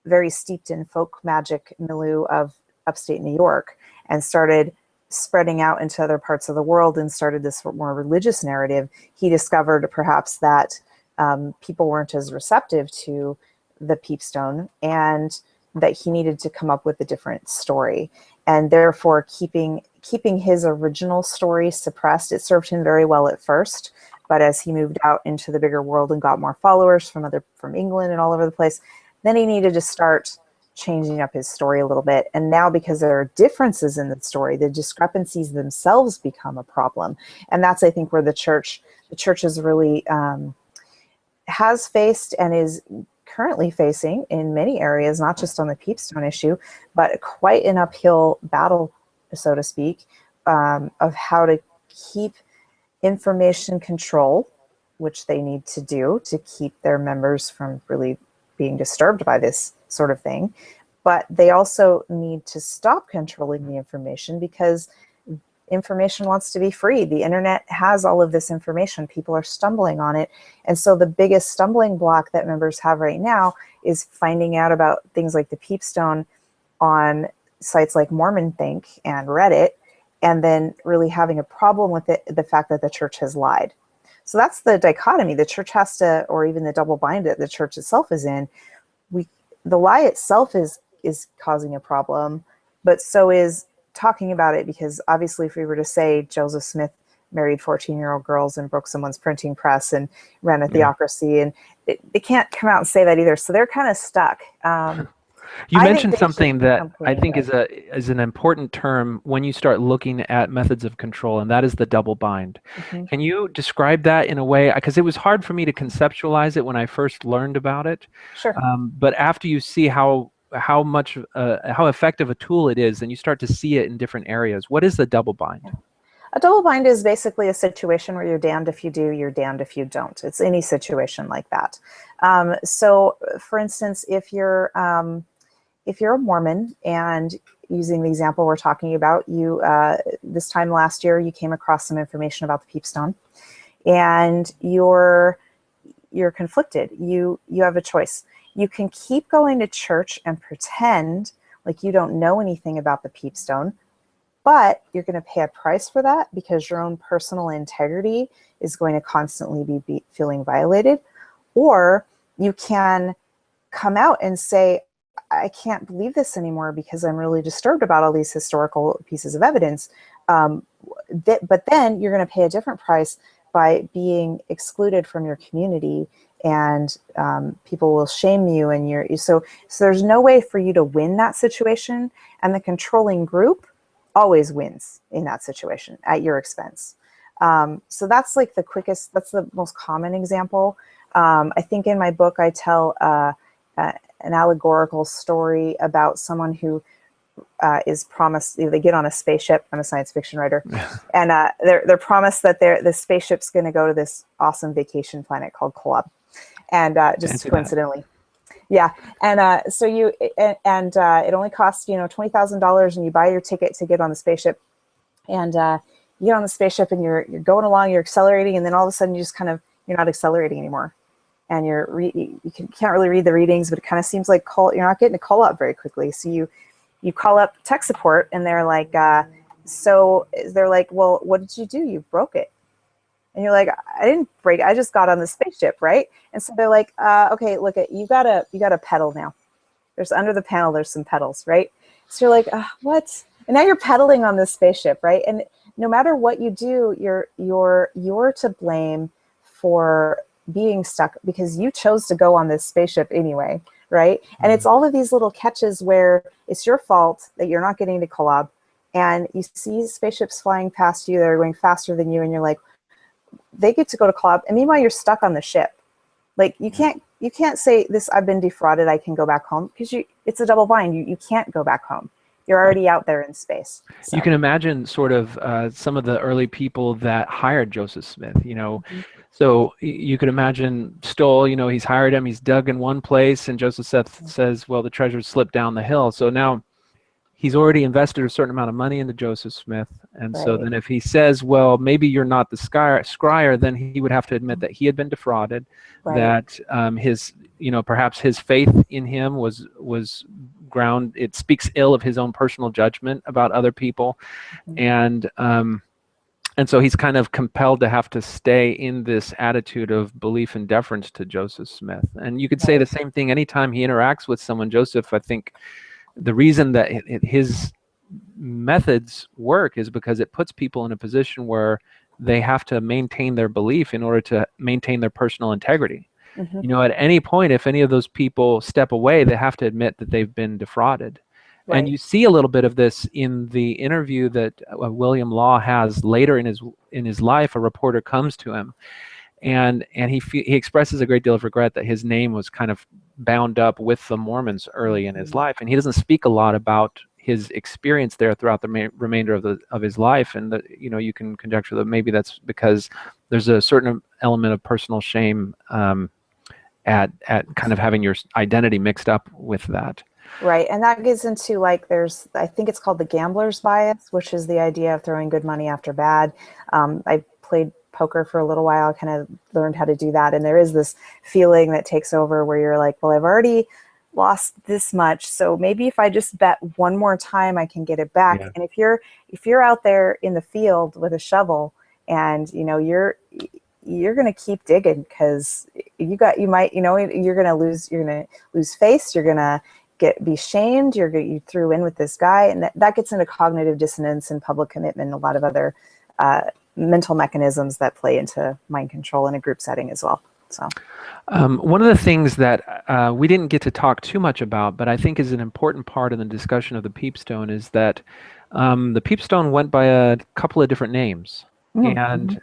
very steeped in folk magic milieu of upstate New York and started spreading out into other parts of the world and started this more religious narrative, he discovered perhaps that people weren't as receptive to the peep stone, and that he needed to come up with a different story. And therefore keeping his original story suppressed. It served him very well at first, but as he moved out into the bigger world and got more followers from England and all over the place, then he needed to start changing up his story a little bit. And now, because there are differences in the story, the discrepancies themselves become a problem. And that's, I think, where the church is really has faced and is currently facing in many areas, not just on the peepstone issue, but quite an uphill battle, so to speak, of how to keep information control, which they need to do to keep their members from really being disturbed by this sort of thing. But they also need to stop controlling the information, because information wants to be free. The internet has all of this information. People are stumbling on it. And so the biggest stumbling block that members have right now is finding out about things like the peep stone on sites like Mormon Think and Reddit, and then really having a problem with it, the fact that the church has lied. So that's the dichotomy. The church has to, or even the double bind that the church itself is in. The lie itself is causing a problem, but so is talking about it, because obviously if we were to say Joseph Smith married 14-year-old girls and broke someone's printing press and ran a theocracy, and they can't come out and say that either. So they're kind of stuck. You mentioned something that I think is an important term when you start looking at methods of control, and that is the double bind. Mm-hmm. Can you describe that in a way? Because it was hard for me to conceptualize it when I first learned about it. Sure. But after you see how effective a tool it is, and you start to see it in different areas, what is the double bind? A double bind is basically a situation where you're damned if you do, you're damned if you don't. It's any situation like that. So, for instance, if you're a Mormon, and using the example we're talking about, you this time last year you came across some information about the peep stone, and you're conflicted. You have a choice. You can keep going to church and pretend like you don't know anything about the peep stone, but you're going to pay a price for that, because your own personal integrity is going to constantly be feeling violated. Or you can come out and say, I can't believe this anymore because I'm really disturbed about all these historical pieces of evidence. But then you're going to pay a different price by being excluded from your community, and people will shame you. And so there's no way for you to win that situation. And the controlling group always wins in that situation at your expense. So that's like that's the most common example. I think in my book, I tell an allegorical story about someone who is promised, they get on a spaceship. I'm a science fiction writer. And they're promised that the spaceship's going to go to this awesome vacation planet called Kolob. And just coincidentally. Yeah. And so it only costs, $20,000, and you buy your ticket to get on the spaceship. And you get on the spaceship and you're going along, you're accelerating, and then all of a sudden you're not accelerating anymore. And you can't really read the readings, but it kind of seems like you're not getting a call up very quickly. So you call up tech support, and they're like, well, what did you do? You broke it. And you're like, I didn't break it. I just got on the spaceship, right? And so they're like, okay, look, you got a pedal now. There's under the panel, there's some pedals, right? So you're like, what? And now you're pedaling on this spaceship, right? And no matter what you do, you're to blame for being stuck, because you chose to go on this spaceship anyway, right? Mm-hmm. And it's all of these little catches where it's your fault that you're not getting to Kolob, and you see spaceships flying past you that are going faster than you, and you're like, they get to go to Kolob, and meanwhile you're stuck on the ship. Like you can't say this, I've been defrauded, I can go back home, because it's a double bind. You can't go back home. You're already out there in space. So. You can imagine sort of some of the early people that hired Joseph Smith, Mm-hmm. So you could imagine Stoll, he's hired him, he's dug in one place, and Joseph Smith says, well, the treasure slipped down the hill. So now he's already invested a certain amount of money into Joseph Smith. And right. So then if he says, well, maybe you're not the scryer, then he would have to admit that he had been defrauded, right. That his, perhaps his faith in him was it speaks ill of his own personal judgment about other people. Mm-hmm. And so he's kind of compelled to have to stay in this attitude of belief and deference to Joseph Smith. And you could say the same thing anytime he interacts with someone. Joseph, I think the reason that his methods work is because it puts people in a position where they have to maintain their belief in order to maintain their personal integrity. Mm-hmm. At any point, if any of those people step away, they have to admit that they've been defrauded. Right. And you see a little bit of this in the interview that William Law has later in his life. A reporter comes to him, and he expresses a great deal of regret that his name was kind of bound up with the Mormons early in his life, and he doesn't speak a lot about his experience there throughout the remainder of his life. And you can conjecture that maybe that's because there's a certain element of personal shame at kind of having your identity mixed up with that. Right. And that gets into like, I think it's called the gambler's bias, which is the idea of throwing good money after bad. I played poker for a little while, I kind of learned how to do that. And there is this feeling that takes over where you're like, well, I've already lost this much, so maybe if I just bet one more time, I can get it back. Yeah. And if you're out there in the field with a shovel and, you know, you're going to keep digging because you're going to lose face. You're going to be shamed. You threw in with this guy, and that gets into cognitive dissonance and public commitment and a lot of other mental mechanisms that play into mind control in a group setting as well. So one of the things that we didn't get to talk too much about, but I think is an important part in the discussion of the peepstone, is that the peepstone went by a couple of different names. And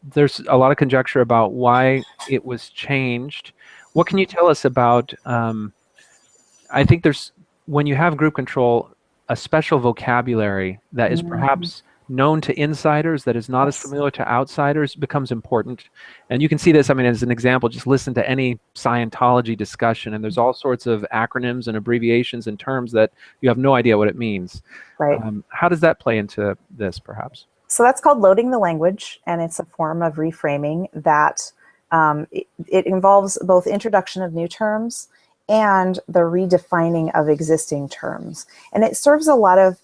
there's a lot of conjecture about why it was changed. What can you tell us about, I think there's, when you have group control, a special vocabulary that is perhaps known to insiders that is not as familiar to outsiders becomes important. And you can see this, I mean, as an example, just listen to any Scientology discussion, and there's all sorts of acronyms and abbreviations and terms that you have no idea what it means. Right. How does that play into this, perhaps? So that's called loading the language, and it's a form of reframing that it involves both introduction of new terms and the redefining of existing terms. And it serves a lot of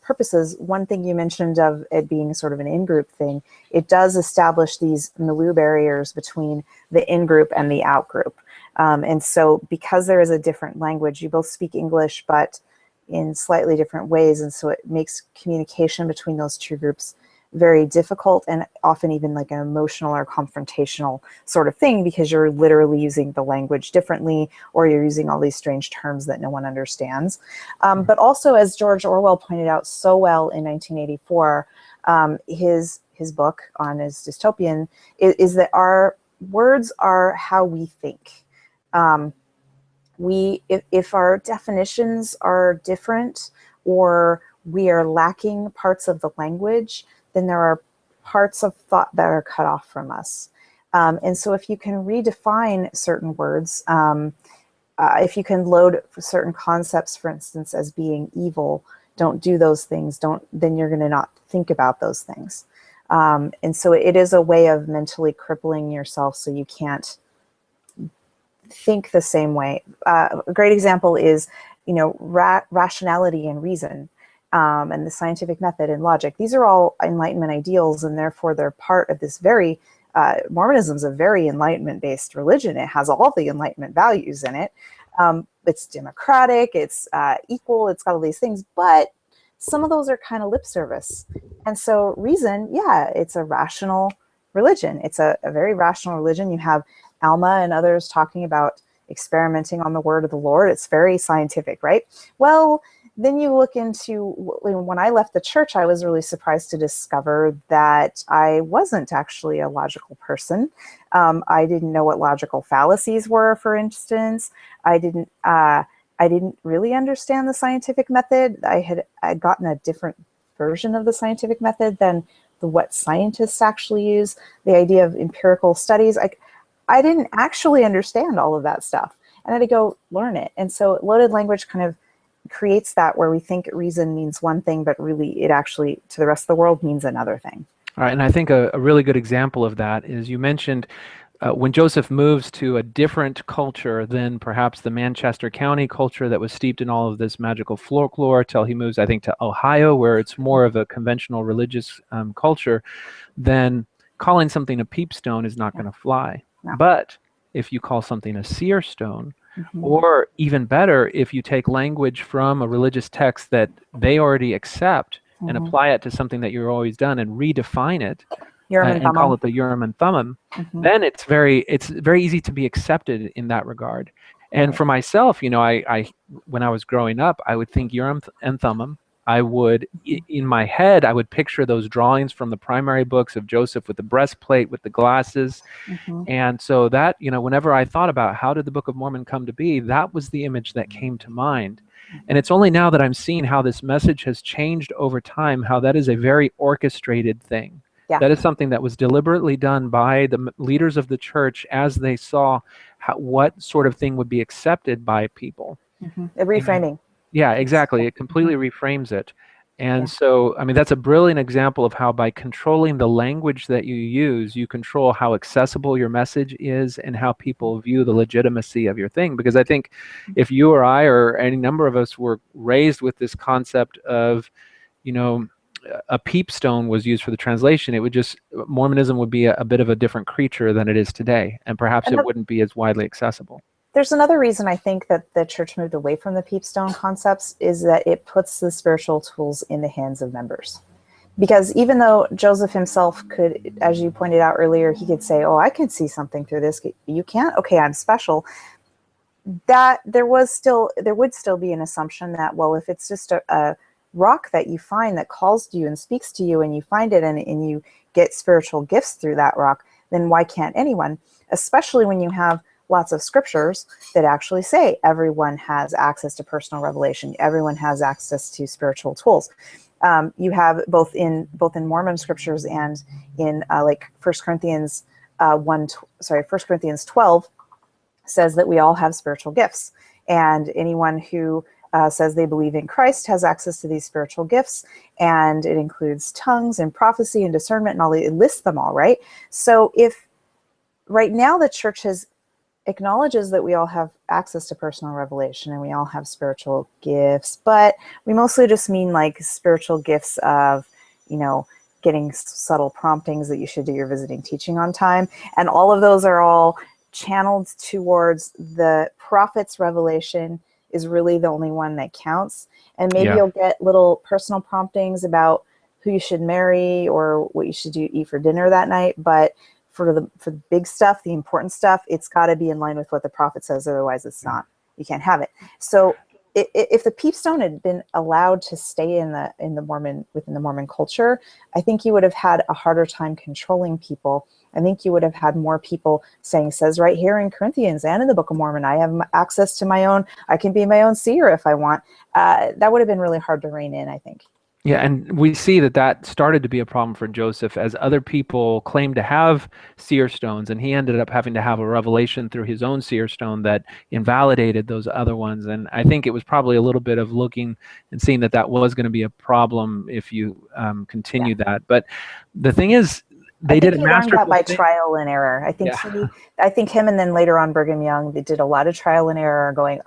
purposes. One thing you mentioned of it being sort of an in-group thing, it does establish these milieu barriers between the in-group and the out-group. And so because there is a different language, you both speak English, but in slightly different ways. And so it makes communication between those two groups very difficult and often even like an emotional or confrontational sort of thing, because you're literally using the language differently, or you're using all these strange terms that no one understands. But also, as George Orwell pointed out so well in 1984, his book on his dystopian is that our words are how we think. If our definitions are different, or we are lacking parts of the language, then there are parts of thought that are cut off from us. And so if you can redefine certain words, if you can load certain concepts, for instance, as being evil, don't do those things, then you're going to not think about those things. And so it is a way of mentally crippling yourself so you can't think the same way. A great example is, rationality and reason. And the scientific method and logic. These are all Enlightenment ideals, and therefore they're part of this very, Mormonism is a very Enlightenment-based religion. It has all the Enlightenment values in it. It's democratic, it's equal, it's got all these things, but some of those are kind of lip service. And so reason, yeah, it's a rational religion. It's a very rational religion. You have Alma and others talking about experimenting on the word of the Lord. It's very scientific, right? Well, then you look into, when I left the church, I was really surprised to discover that I wasn't actually a logical person. I didn't know what logical fallacies were, for instance. I didn't really understand the scientific method. I'd gotten a different version of the scientific method than what scientists actually use. The idea of empirical studies, I didn't actually understand all of that stuff, and I had to go learn it. And so loaded language kind of creates that, where we think reason means one thing, but really it actually to the rest of the world means another thing. All right, and I think a really good example of that is, you mentioned when Joseph moves to a different culture than perhaps the Manchester County culture that was steeped in all of this magical folklore, till he moves, I think, to Ohio, where it's more of a conventional religious culture, then calling something a peepstone is not going to fly. No. But if you call something a seer stone, or even better, if you take language from a religious text that they already accept and apply it to something that you've always done and redefine it and call it the Urim and Thummim, then it's very easy to be accepted in that regard. And for myself, I when I was growing up, I would think Urim and Thummim. I would, in my head, I would picture those drawings from the primary books of Joseph with the breastplate, with the glasses. And so that, whenever I thought about how did the Book of Mormon come to be, that was the image that came to mind. And it's only now that I'm seeing how this message has changed over time, how that is a very orchestrated thing. Yeah. That is something that was deliberately done by the leaders of the church as they saw what sort of thing would be accepted by people. Reframing. Yeah, exactly. It completely reframes it. And so, I mean, that's a brilliant example of how by controlling the language that you use, you control how accessible your message is and how people view the legitimacy of your thing. Because I think if you or I or any number of us were raised with this concept of, you know, a peep stone was used for the translation, it would just, Mormonism would be a bit of a different creature than it is today. And perhaps it wouldn't be as widely accessible. There's another reason I think that the church moved away from the peepstone concepts is that it puts the spiritual tools in the hands of members. Because even though Joseph himself could, as you pointed out earlier, he could say, oh, I can see something through this. You can't? Okay, I'm special. That there would still be an assumption that, well, if it's just a rock that you find that calls to you and speaks to you and you find it and you get spiritual gifts through that rock, then why can't anyone? Especially when you have lots of scriptures that actually say everyone has access to personal revelation. Everyone has access to spiritual tools. You have both in Mormon scriptures and in like 1 Corinthians 1 Corinthians 12 says that we all have spiritual gifts, and anyone who says they believe in Christ has access to these spiritual gifts, and it includes tongues and prophecy and discernment and all. It lists them all, right? So if right now the church acknowledges that we all have access to personal revelation and we all have spiritual gifts, but we mostly just mean like spiritual gifts of, you know, getting subtle promptings that you should do your visiting teaching on time. And all of those are all channeled towards the prophet's revelation is really the only one that counts. And maybe you'll get little personal promptings about who you should marry or what you should eat for dinner that night. But for the big stuff, the important stuff, it's got to be in line with what the prophet says. Otherwise, it's not. You can't have it. So, if the peepstone had been allowed to stay within the Mormon culture, I think you would have had a harder time controlling people. I think you would have had more people saying, says right here in Corinthians and in the Book of Mormon, I have access to my own. I can be my own seer if I want. That would have been really hard to rein in, I think. Yeah, and we see that started to be a problem for Joseph as other people claimed to have seer stones, and he ended up having to have a revelation through his own seer stone that invalidated those other ones. And I think it was probably a little bit of looking and seeing that was going to be a problem if you continue that. But the thing is, they did a masterful learned that by trial and error. I think him and then later on Brigham Young, they did a lot of trial and error going,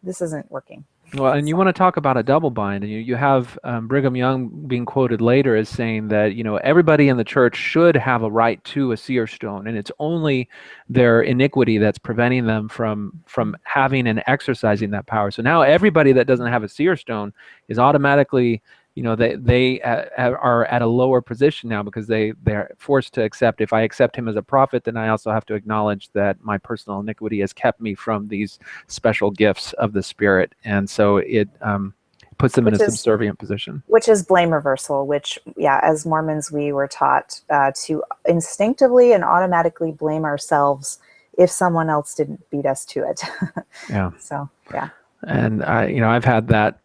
this isn't working. Well, and you want to talk about a double bind, and you have Brigham Young being quoted later as saying that, you know, everybody in the church should have a right to a seer stone, and it's only their iniquity that's preventing them from having and exercising that power. So now everybody that doesn't have a seer stone is automatically, you know, they are at a lower position now because they're forced to accept, if I accept him as a prophet, then I also have to acknowledge that my personal iniquity has kept me from these special gifts of the Spirit. And so it puts them in a subservient position. Which is blame reversal, which, as Mormons, we were taught to instinctively and automatically blame ourselves if someone else didn't beat us to it. Yeah. So, yeah. And I've had that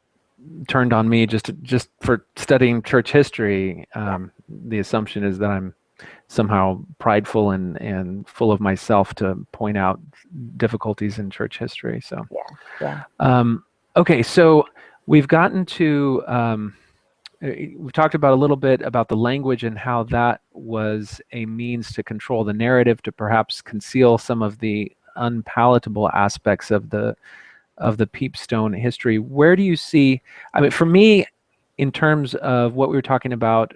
turned on me just for studying church history. The assumption is that I'm somehow prideful and full of myself to point out difficulties in church history. So okay, so we've gotten to we've talked about a little bit about the language and how that was a means to control the narrative, to perhaps conceal some of the unpalatable aspects of the peepstone history. Where do you see, I mean, for me, in terms of what we were talking about,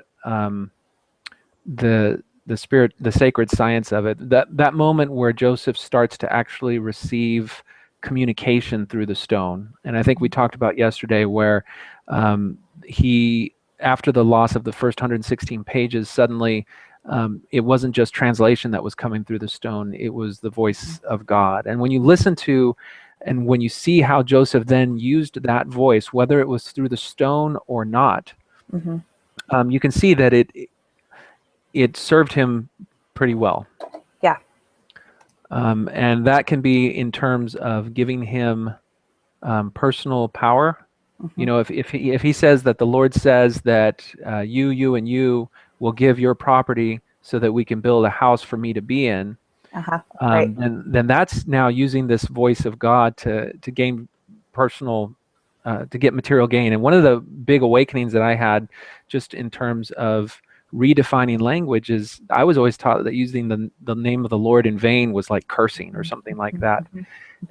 the spirit, the sacred science of it, that moment where Joseph starts to actually receive communication through the stone. And I think we talked about yesterday where he, after the loss of the first 116 pages, suddenly it wasn't just translation that was coming through the stone, it was the voice of God. And when you listen to and when you see how Joseph then used that voice, whether it was through the stone or not, you can see that it served him pretty well. Yeah. And that can be in terms of giving him personal power. You know, if he says that the Lord says that you and you will give your property so that we can build a house for me to be in, right. then that's now using this voice of God to gain personal, to get material gain. And one of the big awakenings that I had, just in terms of redefining language, is I was always taught that using the name of the Lord in vain was like cursing or something like that.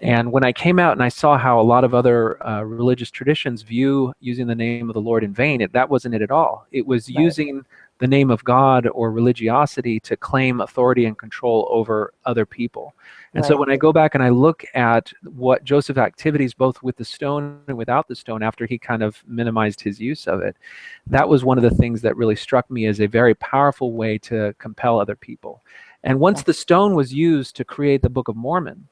And when I came out and I saw how a lot of other religious traditions view using the name of the Lord in vain, that wasn't it at all. It was using the name of God or religiosity to claim authority and control over other people. And so when I go back and I look at what Joseph's activities, both with the stone and without the stone, after he kind of minimized his use of it, that was one of the things that really struck me as a very powerful way to compel other people. And once the stone was used to create the Book of Mormon,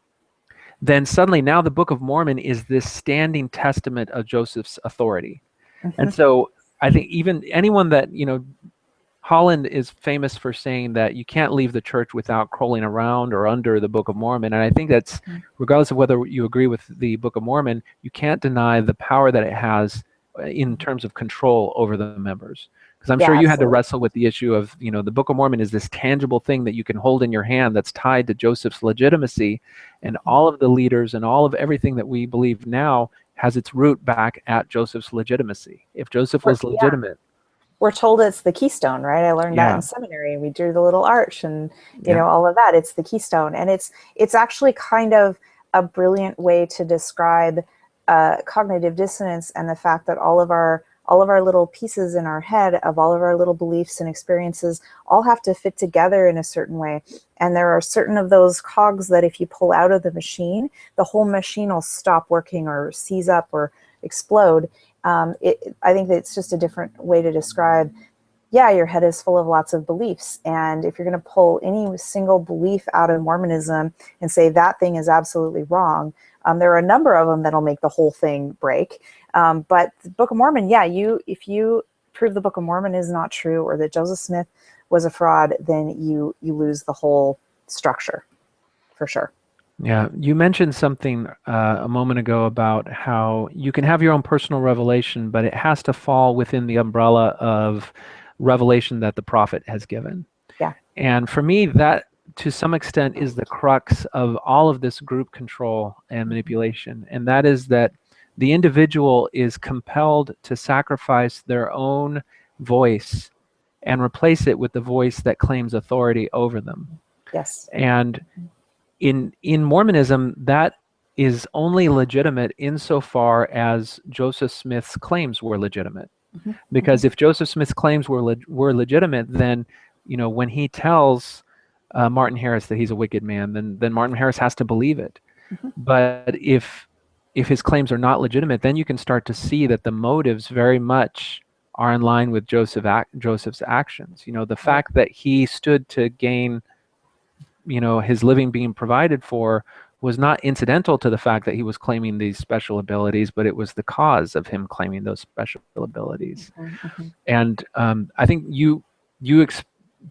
then suddenly now the Book of Mormon is this standing testament of Joseph's authority. And so I think even anyone that, Holland is famous for saying that you can't leave the church without crawling around or under the Book of Mormon. And I think that's, regardless of whether you agree with the Book of Mormon, you can't deny the power that it has in terms of control over the members. Because I'm sure you had to wrestle with the issue of, the Book of Mormon is this tangible thing that you can hold in your hand that's tied to Joseph's legitimacy, and all of the leaders and all of everything that we believe now has its root back at Joseph's legitimacy. If Joseph was legitimate. We're told it's the keystone, right? I learned that in seminary. We drew the little arch and, you know, all of that. It's the keystone. And it's actually kind of a brilliant way to describe cognitive dissonance and the fact that all of our little pieces in our head of all of our little beliefs and experiences all have to fit together in a certain way. And there are certain of those cogs that if you pull out of the machine, the whole machine will stop working or seize up or explode. I think that it's just a different way to describe, your head is full of lots of beliefs. And if you're going to pull any single belief out of Mormonism and say that thing is absolutely wrong, there are a number of them that'll make the whole thing break. But the Book of Mormon, if you prove the Book of Mormon is not true or that Joseph Smith was a fraud, then you lose the whole structure, for sure. Yeah, you mentioned something a moment ago about how you can have your own personal revelation, but it has to fall within the umbrella of revelation that the prophet has given. Yeah. And for me, that to some extent is the crux of all of this group control and manipulation. And that is that the individual is compelled to sacrifice their own voice and replace it with the voice that claims authority over them. Yes. And in Mormonism, that is only legitimate insofar as Joseph Smith's claims were legitimate. Because if Joseph Smith's claims were legitimate, then, when he tells Martin Harris that he's a wicked man, then Martin Harris has to believe it. But if his claims are not legitimate, then you can start to see that the motives very much are in line with Joseph's actions. The fact that he stood to gain his living being provided for was not incidental to the fact that he was claiming these special abilities, but it was the cause of him claiming those special abilities. And I think you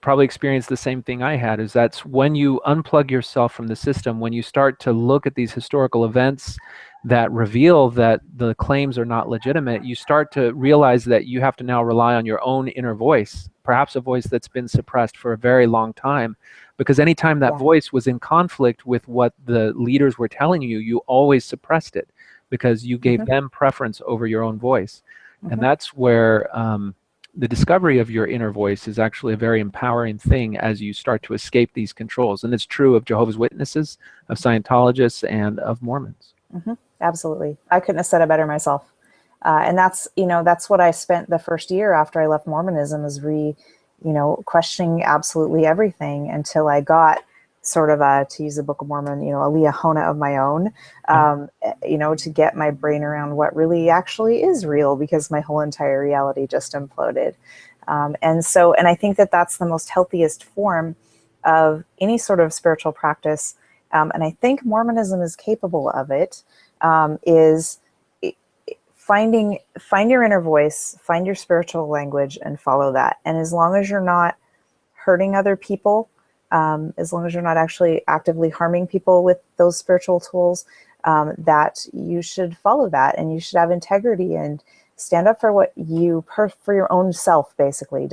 probably experienced the same thing I had, is that's when you unplug yourself from the system, when you start to look at these historical events that reveal that the claims are not legitimate, you start to realize that you have to now rely on your own inner voice, perhaps a voice that's been suppressed for a very long time. Because anytime that voice was in conflict with what the leaders were telling you, you always suppressed it because you gave them preference over your own voice. And that's where the discovery of your inner voice is actually a very empowering thing as you start to escape these controls. And it's true of Jehovah's Witnesses, of Scientologists, and of Mormons. Absolutely. I couldn't have said it better myself. And that's what I spent the first year after I left Mormonism, is questioning absolutely everything until I got sort of to use the Book of Mormon, a liahona of my own, to get my brain around what really actually is real, because my whole entire reality just imploded. And I think that that's the most healthiest form of any sort of spiritual practice. And I think Mormonism is capable of it, is find your inner voice, find your spiritual language, and follow that. And as long as you're not hurting other people, as long as you're not actually actively harming people with those spiritual tools, that you should follow that, and you should have integrity and stand up for what for your own self, basically.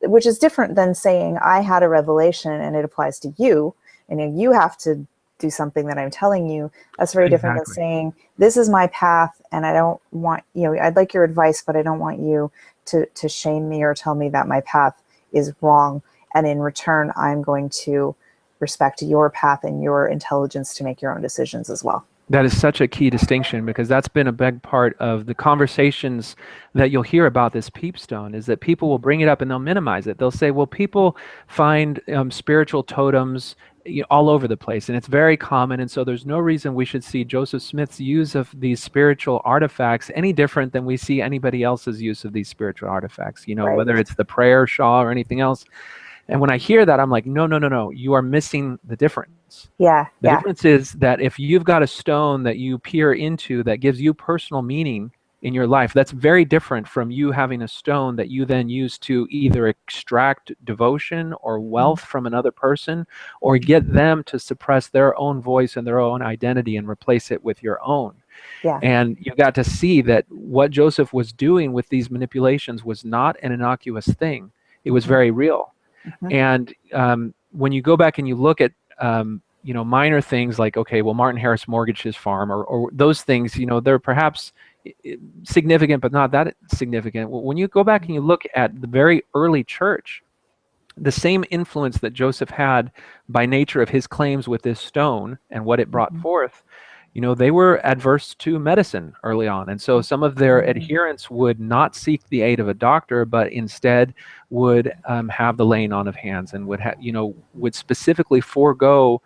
Which is different than saying I had a revelation and it applies to you, and you have to do something that I'm telling you. That's very different than Exactly. saying, this is my path and I don't want, I'd like your advice, but I don't want you to shame me or tell me that my path is wrong. And in return, I'm going to respect your path and your intelligence to make your own decisions as well. That is such a key distinction, because that's been a big part of the conversations that you'll hear about this peepstone, is that people will bring it up and they'll minimize it. They'll say, well, people find spiritual totems all over the place, and it's very common, and so there's no reason we should see Joseph Smith's use of these spiritual artifacts any different than we see anybody else's use of these spiritual artifacts, Right. whether it's the prayer shawl or anything else. And when I hear that, I'm like, no, you are missing the difference. Yeah. The difference is that if you've got a stone that you peer into that gives you personal meaning in your life, that's very different from you having a stone that you then use to either extract devotion or wealth from another person, or get them to suppress their own voice and their own identity and replace it with your own. Yeah. And you got to see that what Joseph was doing with these manipulations was not an innocuous thing. It was very real. And when you go back and you look at minor things like, okay, well, Martin Harris mortgaged his farm, or those things, they're perhaps significant, but not that significant. When you go back and you look at the very early church, the same influence that Joseph had by nature of his claims with this stone and what it brought forth, they were adverse to medicine early on. And so some of their adherents would not seek the aid of a doctor, but instead would have the laying on of hands, and would specifically forego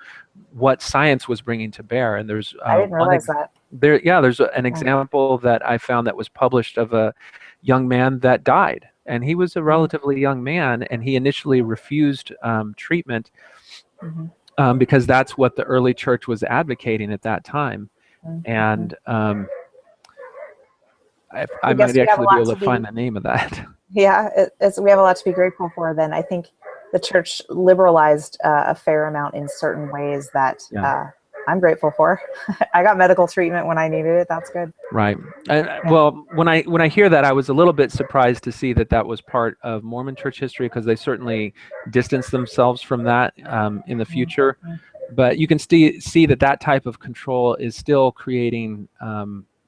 what science was bringing to bear. And there's I didn't realize that. There's an example that I found that was published of a young man that died. And he was a relatively young man, and he initially refused treatment because that's what the early church was advocating at that time. And I might actually be able to find the name of that. Yeah, we have a lot to be grateful for then. I think the church liberalized a fair amount in certain ways that I'm grateful for. I got medical treatment when I needed it. That's good. Right. Well, when I hear that, I was a little bit surprised to see that was part of Mormon church history, because they certainly distanced themselves from that in the future. But you can see that type of control is still creating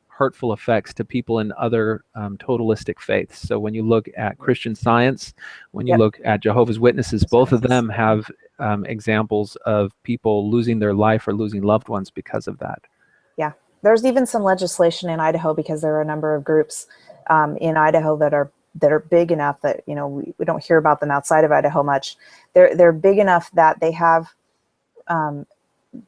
hurtful effects to people in other totalistic faiths. So when you look at Christian Science, when you look at Jehovah's Witnesses, both of them have examples of people losing their life or losing loved ones because of that. Yeah, there's even some legislation in Idaho, because there are a number of groups in Idaho that are big enough that we don't hear about them outside of Idaho much. They're big enough that they have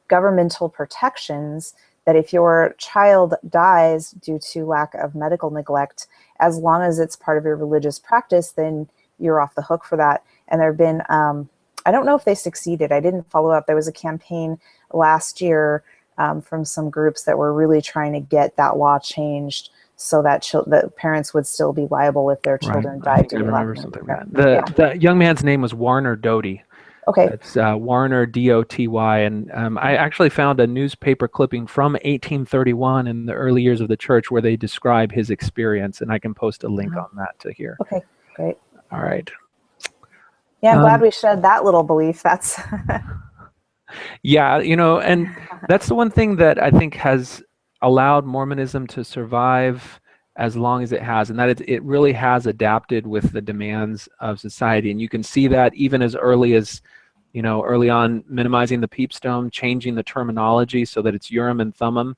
governmental protections that if your child dies due to lack of medical neglect, as long as it's part of your religious practice, then you're off the hook for that. And there have been, I don't know if they succeeded. I didn't follow up. There was a campaign last year from some groups that were really trying to get that law changed so that the parents would still be liable if their children died. I remember something like that. The young man's name was Warner Doty. Okay. It's Warner, D-O-T-Y. And I actually found a newspaper clipping from 1831 in the early years of the church where they describe his experience, and I can post a link on that to here. Okay, great. All right. Yeah, I'm glad we shed that little belief. That's... Yeah, and that's the one thing that I think has allowed Mormonism to survive as long as it has, and that it really has adapted with the demands of society. And you can see that even as early as, early on, minimizing the peepstone, changing the terminology so that it's Urim and Thummim,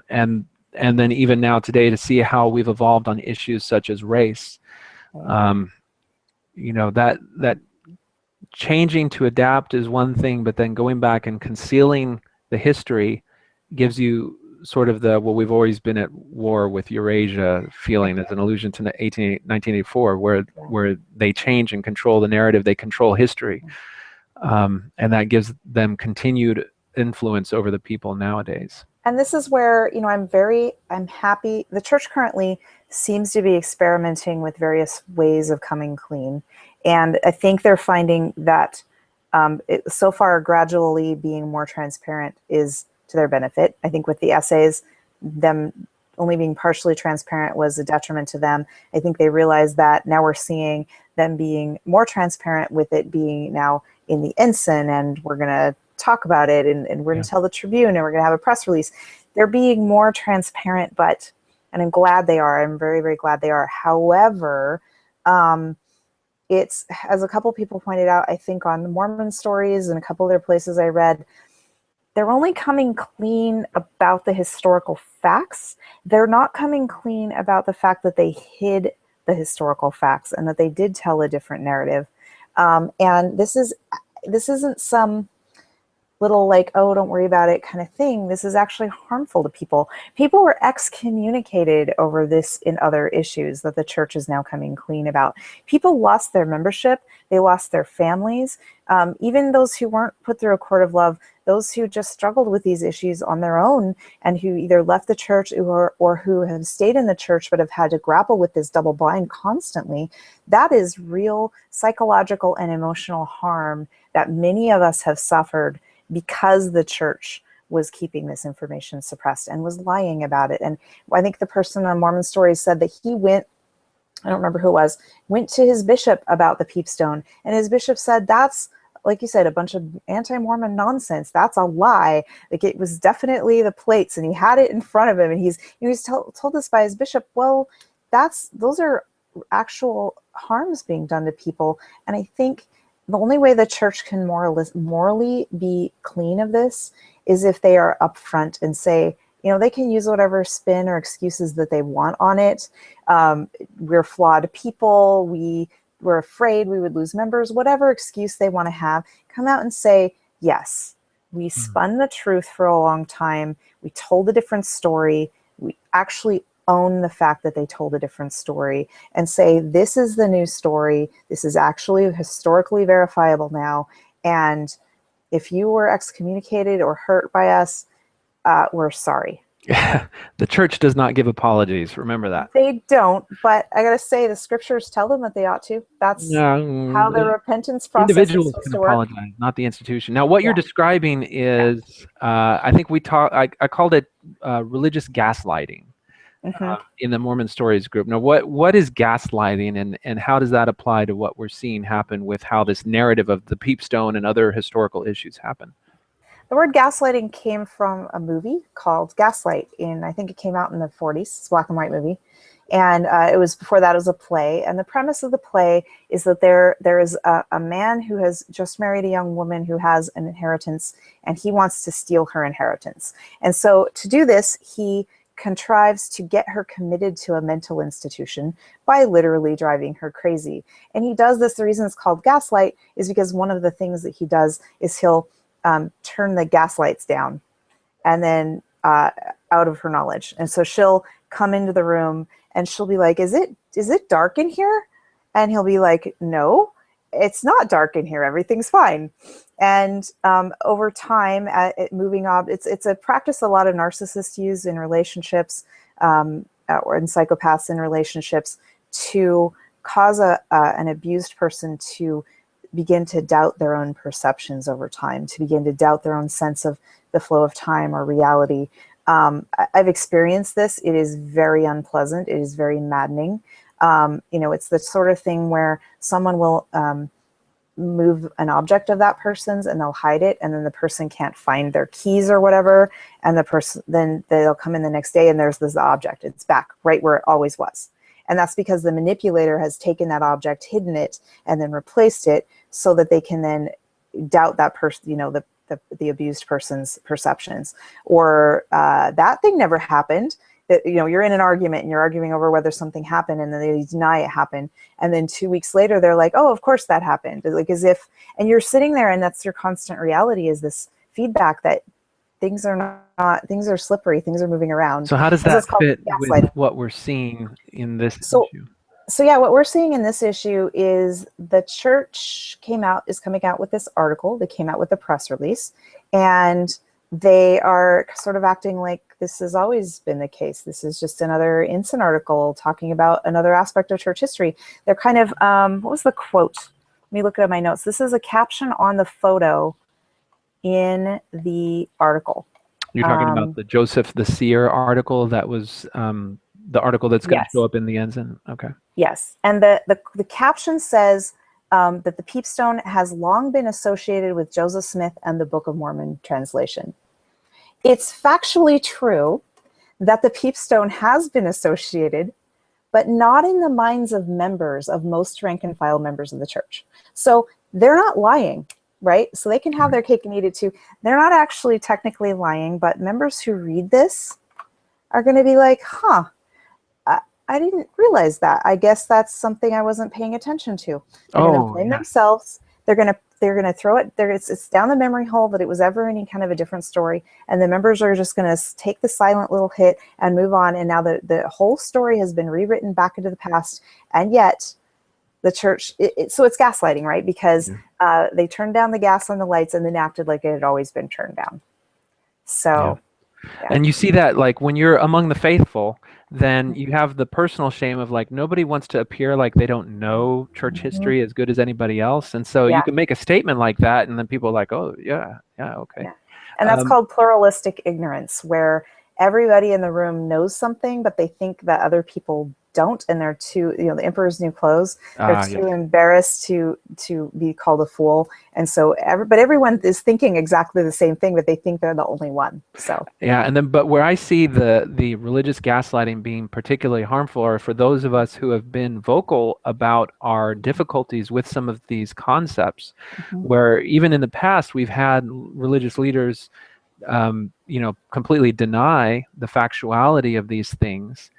and then even now today to see how we've evolved on issues such as race. That changing to adapt is one thing, but then going back and concealing the history gives you sort of we've always been at war with Eurasia feeling, as an allusion to 1984, where they change and control the narrative, they control history, and that gives them continued influence over the people nowadays. And this is where, I'm happy. The church currently seems to be experimenting with various ways of coming clean. And I think they're finding that so far gradually being more transparent is to their benefit. I think with the essays, them only being partially transparent was a detriment to them. I think they realized that. Now we're seeing them being more transparent with it being now in the ensign, and we're going to talk about it, and we're going to tell the Tribune, and we're going to have a press release. They're being more transparent, and I'm glad they are. I'm very, very glad they are. However, it's, as a couple people pointed out, I think on the Mormon stories and a couple other places I read, they're only coming clean about the historical facts. They're not coming clean about the fact that they hid the historical facts and that they did tell a different narrative. And this isn't some little like, oh, don't worry about it kind of thing. This is actually harmful to people. People were excommunicated over this in other issues that the church is now coming clean about. People lost their membership. They lost their families. Even those who weren't put through a court of love, those who just struggled with these issues on their own and who either left the church or who have stayed in the church but have had to grapple with this double bind constantly, that is real psychological and emotional harm that many of us have suffered because the church was keeping this information suppressed and was lying about it. And I think the person on Mormon Stories said that he went, I don't remember who it was, went to his bishop about the peep stone. And his bishop said, that's, like you said, a bunch of anti-Mormon nonsense. That's a lie. Like, it was definitely the plates, and he had it in front of him. And he was told this by his bishop. Well, those are actual harms being done to people. And I think the only way the church can morally be clean of this is if they are upfront and say, they can use whatever spin or excuses that they want on it. We're flawed people. We're afraid we would lose members, whatever excuse they want to have. Come out and say, yes, we spun the truth for a long time. We told a different story. We actually own the fact that they told a different story and say, this is the new story. This is actually historically verifiable now. And if you were excommunicated or hurt by us, we're sorry. The church does not give apologies. Remember that. They don't, but I gotta say, the scriptures tell them that they ought to. That's how the repentance process individuals is supposed can to work. apologize, not the institution. Now, what you're describing is, I think I called it religious gaslighting in the Mormon Stories group. Now, what is gaslighting, and how does that apply to what we're seeing happen with how this narrative of the peepstone and other historical issues happen? The word gaslighting came from a movie called Gaslight. I think it came out in the 40s. It's a black and white movie. And it was, before that, it was a play. And the premise of the play is that there is a man who has just married a young woman who has an inheritance, and he wants to steal her inheritance. And so to do this, he contrives to get her committed to a mental institution by literally driving her crazy. And he does this, the reason it's called gaslight is because one of the things that he does is he'll turn the gas lights down and then out of her knowledge. And so she'll come into the room and she'll be like, is it dark in here? And he'll be like, no, it's not dark in here. Everything's fine. And over time, it's a practice a lot of narcissists use in relationships or in psychopaths in relationships to cause an abused person to begin to doubt their own perceptions over time, to begin to doubt their own sense of the flow of time or reality. I've experienced this. It is very unpleasant. It is very maddening. It's the sort of thing where someone will move an object of that person's and they'll hide it, and then the person can't find their keys or whatever, and then they'll come in the next day and there's this object. It's back right where it always was. And that's because the manipulator has taken that object, hidden it, and then replaced it so that they can then doubt that person, the abused person's perceptions. Or that thing never happened. That, you're in an argument and you're arguing over whether something happened, and then they deny it happened. And then 2 weeks later, they're like, oh, of course that happened. Like, as if, and you're sitting there and that's your constant reality, is this feedback that things are slippery, things are moving around. So how does that fit with what we're seeing in this issue? So yeah, what we're seeing in this issue is the church is coming out with this article. They came out with a press release, and they are sort of acting like this has always been the case. This is just another Instant article talking about another aspect of church history. They're kind of, what was the quote? Let me look at my notes. This is a caption on the photo in the article. You're talking about the Joseph the Seer article that was the article that's going to show up in the Ensign? Okay. Yes. And the caption says, that the peep stone has long been associated with Joseph Smith and the Book of Mormon translation. It's factually true that the peep stone has been associated, but not in the minds of members, of most rank and file members of the church. So they're not lying, right? So they can have their cake and eat it too. They're not actually technically lying, but members who read this are going to be like, huh, I didn't realize that. I guess that's something I wasn't paying attention to. They're going to blame themselves. They're going to throw it there. It's down the memory hole that it was ever any kind of a different story. And the members are just going to take the silent little hit and move on. And now the whole story has been rewritten back into the past. And yet the church, so it's gaslighting, right? Because they turned down the gas on the lights and then acted like it had always been turned down. So, and you see that like when you're among the faithful, then you have the personal shame of like nobody wants to appear like they don't know church history as good as anybody else, and so you can make a statement like that, and then people are like, oh okay. And that's called pluralistic ignorance, where everybody in the room knows something, but they think that other people don't, and they're too, the emperor's new clothes. They're too embarrassed to be called a fool, and so everyone is thinking exactly the same thing, but they think they're the only one. So and then but where I see the religious gaslighting being particularly harmful are for those of us who have been vocal about our difficulties with some of these concepts, where even in the past we've had religious leaders completely deny the factuality of these things.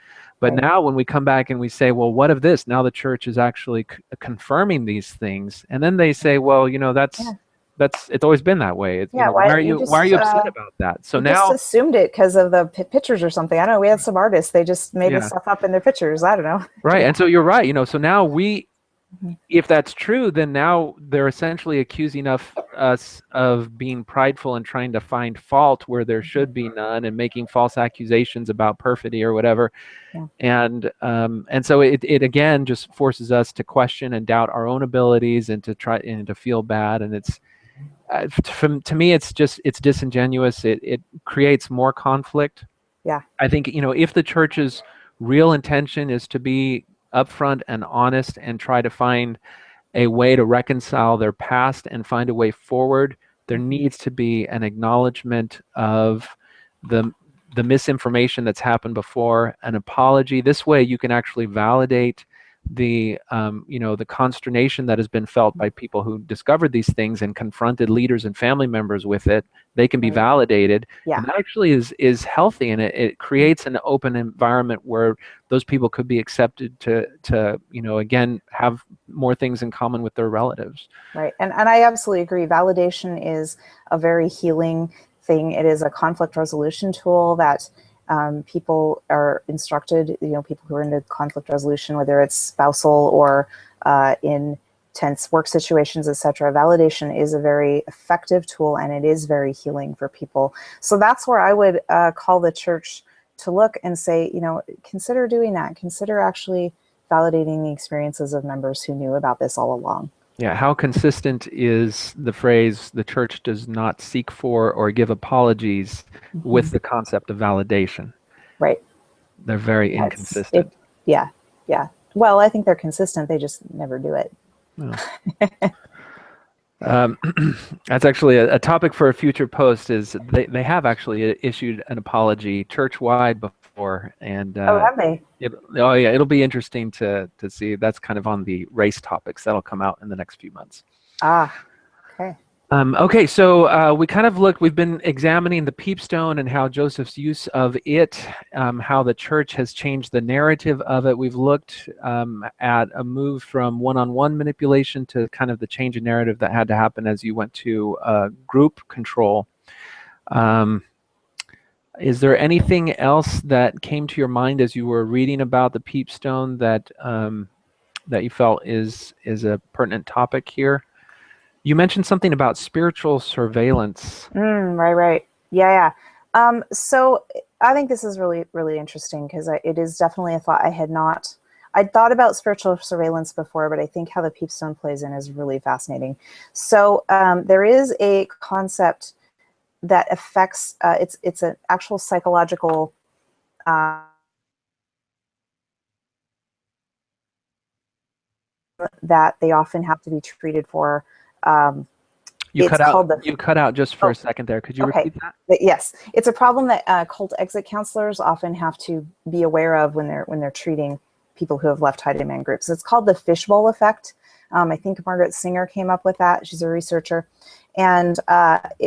But now when we come back and we say, well, what of this? Now the church is actually confirming these things. And then they say, well, it's always been that way. Why are you upset about that? So now just assumed it because of the pictures or something. I don't know. We had some artists, they just made this stuff up in their pictures. I don't know. Right. And so you're right. So now if that's true, then now they're essentially accusing us of being prideful and trying to find fault where there should be none, and making false accusations about perfidy or whatever. And so it again just forces us to question and doubt our own abilities and to try and to feel bad. And it's to me, it's disingenuous. It creates more conflict. I think if the church's real intention is to be upfront and honest and try to find a way to reconcile their past and find a way forward, there needs to be an acknowledgement of the misinformation that's happened before, an apology. This way you can actually validate the the consternation that has been felt by people who discovered these things and confronted leaders and family members with it. They can be validated, and that actually is healthy, and it creates an open environment where those people could be accepted to again have more things in common with their relatives. Right, and I absolutely agree. Validation is a very healing thing. It is a conflict resolution tool that people are instructed, people who are into conflict resolution, whether it's spousal or in tense work situations, etc. Validation is a very effective tool, and it is very healing for people. So that's where I would call the church to look and say, consider doing that. Consider actually validating the experiences of members who knew about this all along. Yeah, how consistent is the phrase, the church does not seek for or give apologies with the concept of validation? Right. They're very inconsistent. Yeah. Well, I think they're consistent. They just never do it. That's actually a topic for a future post. Is they have actually issued an apology church-wide before, and have they? It'll be interesting to see. That's kind of on the race topics that'll come out in the next few months. Okay. Okay, so we've been examining the peep stone and how Joseph's use of it, how the church has changed the narrative of it. We've looked at a move from one-on-one manipulation to kind of the change in narrative that had to happen as you went to group control. Is there anything else that came to your mind as you were reading about the peep stone that you felt is a pertinent topic here? You mentioned something about spiritual surveillance. Right. Yeah. So I think this is really, really interesting because it is definitely a thought I'd thought about spiritual surveillance before, but I think how the peep stone plays in is really fascinating. So there is a concept that affects, it's an actual psychological that they often have to be treated for. You It's cut out. called the You cut out just for Oh, a second there. Could you okay. repeat that? Yes, it's a problem that cult exit counselors often have to be aware of when they're treating people who have left high demand groups. It's called the fishbowl effect. I think Margaret Singer came up with that. She's a researcher. And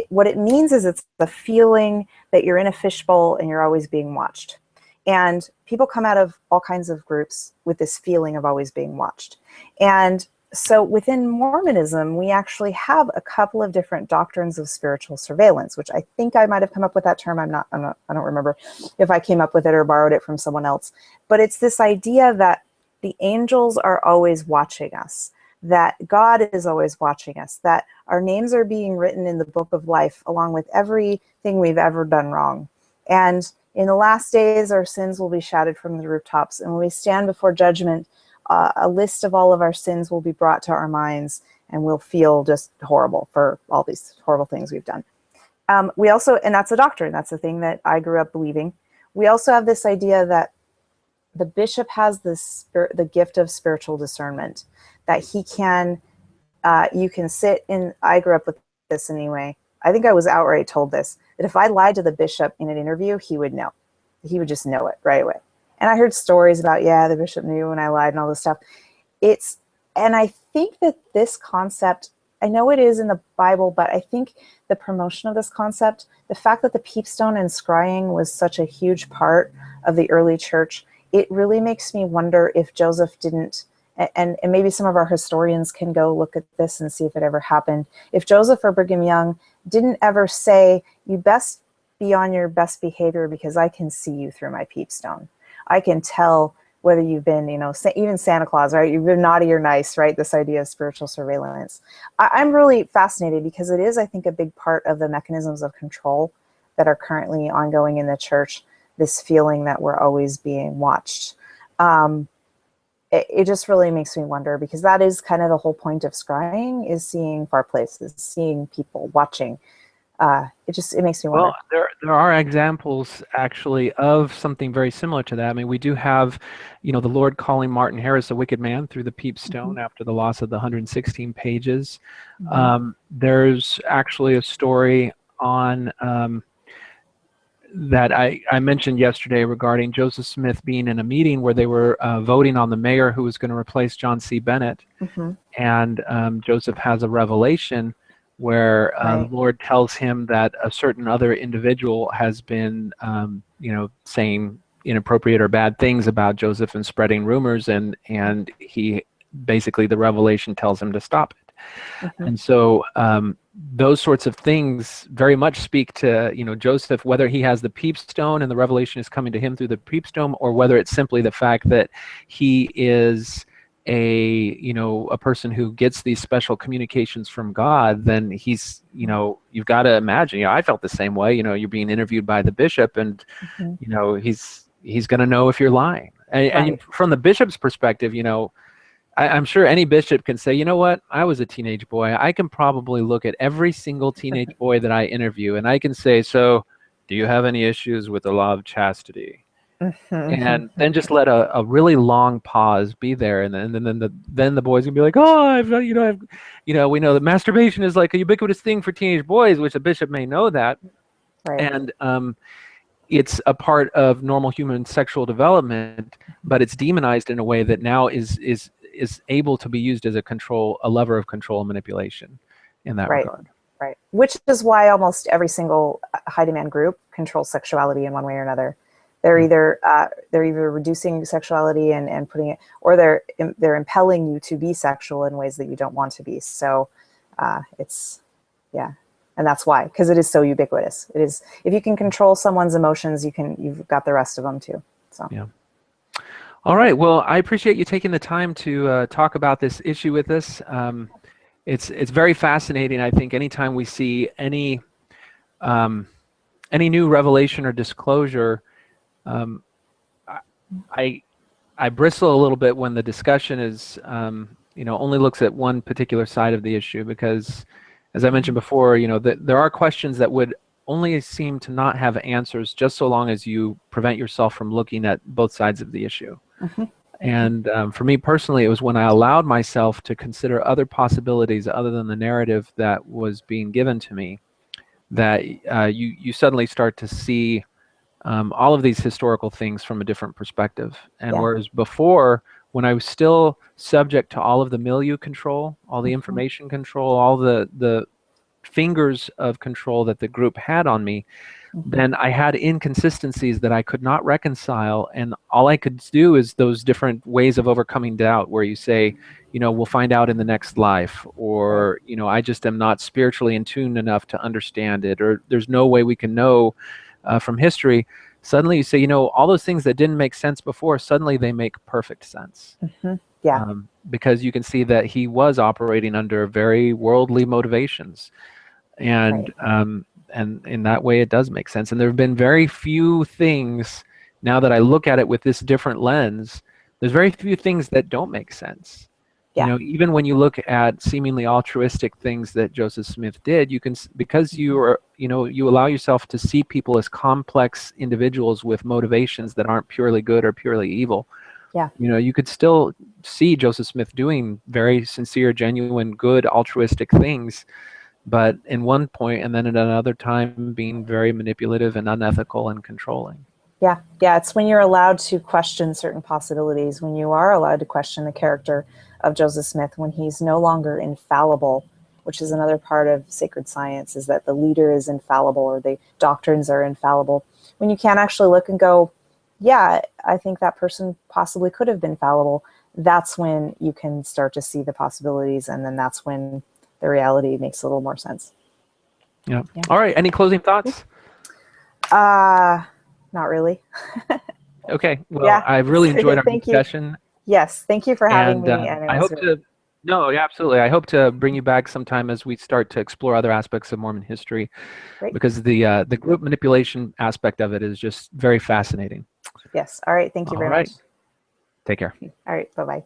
what it means is it's the feeling that you're in a fishbowl and you're always being watched. And people come out of all kinds of groups with this feeling of always being watched. And so within Mormonism, we actually have a couple of different doctrines of spiritual surveillance, which I think I might have come up with that term. I don't remember if I came up with it or borrowed it from someone else. But it's this idea that the angels are always watching us, that God is always watching us, that our names are being written in the book of life along with everything we've ever done wrong. And in the last days, our sins will be shouted from the rooftops. And when we stand before judgment, a list of all of our sins will be brought to our minds, and we'll feel just horrible for all these horrible things we've done. We also, and that's a doctrine, that's the thing that I grew up believing. We also have this idea that the bishop has the gift of spiritual discernment, that he can, you can sit in, I grew up with this anyway. I think I was outright told this, that if I lied to the bishop in an interview, he would know. He would just know it right away. And I heard stories about, yeah, the bishop knew when I lied and all this stuff. And I think that this concept, I know it is in the Bible, but I think the promotion of this concept, the fact that the peepstone and scrying was such a huge part of the early church, it really makes me wonder if Joseph didn't, and maybe some of our historians can go look at this and see if it ever happened. If Joseph or Brigham Young didn't ever say, you best be on your best behavior because I can see you through my peepstone. I can tell whether you've been, even Santa Claus, right? You've been naughty or nice, right? This idea of spiritual surveillance. I'm really fascinated because it is, I think, a big part of the mechanisms of control that are currently ongoing in the church, this feeling that we're always being watched. It just really makes me wonder, because that is kind of the whole point of scrying, is seeing far places, seeing people, watching. It makes me wonder. Well, there are examples actually of something very similar to that. I mean, we do have, the Lord calling Martin Harris a wicked man through the peepstone after the loss of the 116 pages. There's actually a story on that I mentioned yesterday regarding Joseph Smith being in a meeting where they were voting on the mayor who was going to replace John C. Bennett. And Joseph has a revelation where the Lord tells him that a certain other individual has been, saying inappropriate or bad things about Joseph and spreading rumors, and he basically, the revelation tells him to stop it. And so those sorts of things very much speak to, Joseph, whether he has the peepstone and the revelation is coming to him through the peepstone, or whether it's simply the fact that he is a person who gets these special communications from God. Then he's, you've got to imagine, I felt the same way, you're being interviewed by the bishop, and he's going to know if you're lying. And from the bishop's perspective, I'm sure any bishop can say, you know what, I was a teenage boy. I can probably look at every single teenage boy that I interview, and I can say, so do you have any issues with the law of chastity? And then just let a really long pause be there, and then the boys can be like, oh, we know that masturbation is like a ubiquitous thing for teenage boys, which a bishop may know that, and it's a part of normal human sexual development, but it's demonized in a way that now is able to be used as a lever of control and manipulation in that regard. Right. Which is why almost every single high demand group controls sexuality in one way or another. They're either reducing sexuality and putting it, or they're impelling you to be sexual in ways that you don't want to be. So and that's why, because it is so ubiquitous. It is, if you can control someone's emotions, you've got the rest of them too. So yeah. All right. Well, I appreciate you taking the time to talk about this issue with us. It's very fascinating. I think anytime we see any new revelation or disclosure, I bristle a little bit when the discussion is only looks at one particular side of the issue, because, as I mentioned before, there are questions that would only seem to not have answers just so long as you prevent yourself from looking at both sides of the issue. And for me personally, it was when I allowed myself to consider other possibilities other than the narrative that was being given to me, that you suddenly start to see all of these historical things from a different perspective. And Yeah. whereas before, when I was still subject to all of the milieu control, all the information control, all the fingers of control that the group had on me, then I had inconsistencies that I could not reconcile. And all I could do is those different ways of overcoming doubt, where you say, we'll find out in the next life, or, I just am not spiritually in tune enough to understand it, or there's no way we can know from history. Suddenly you say, all those things that didn't make sense before, suddenly they make perfect sense. Yeah. Because you can see that he was operating under very worldly motivations. And and in that way it does make sense. And there have been very few things, now that I look at it with this different lens, there's very few things that don't make sense. Even when you look at seemingly altruistic things that Joseph Smith did, you can, because you are, you allow yourself to see people as complex individuals with motivations that aren't purely good or purely evil. Yeah. You could still see Joseph Smith doing very sincere, genuine, good, altruistic things, but in one point, and then at another time being very manipulative and unethical and controlling. Yeah, it's when you're allowed to question certain possibilities, when you are allowed to question the character of Joseph Smith, when he's no longer infallible, which is another part of sacred science, is that the leader is infallible, or the doctrines are infallible. When you can't actually look and go, yeah, I think that person possibly could have been fallible, that's when you can start to see the possibilities, and then that's when the reality makes a little more sense. Yeah. All right. Any closing thoughts? Not really. Okay. Well, I've really enjoyed our discussion. Yes. Thank you for having me. And I hope to, no, yeah, absolutely. I hope to bring you back sometime as we start to explore other aspects of Mormon history. Great. Because the group manipulation aspect of it is just very fascinating. Yes. All right. Thank you very much. Take care. All right. Bye-bye.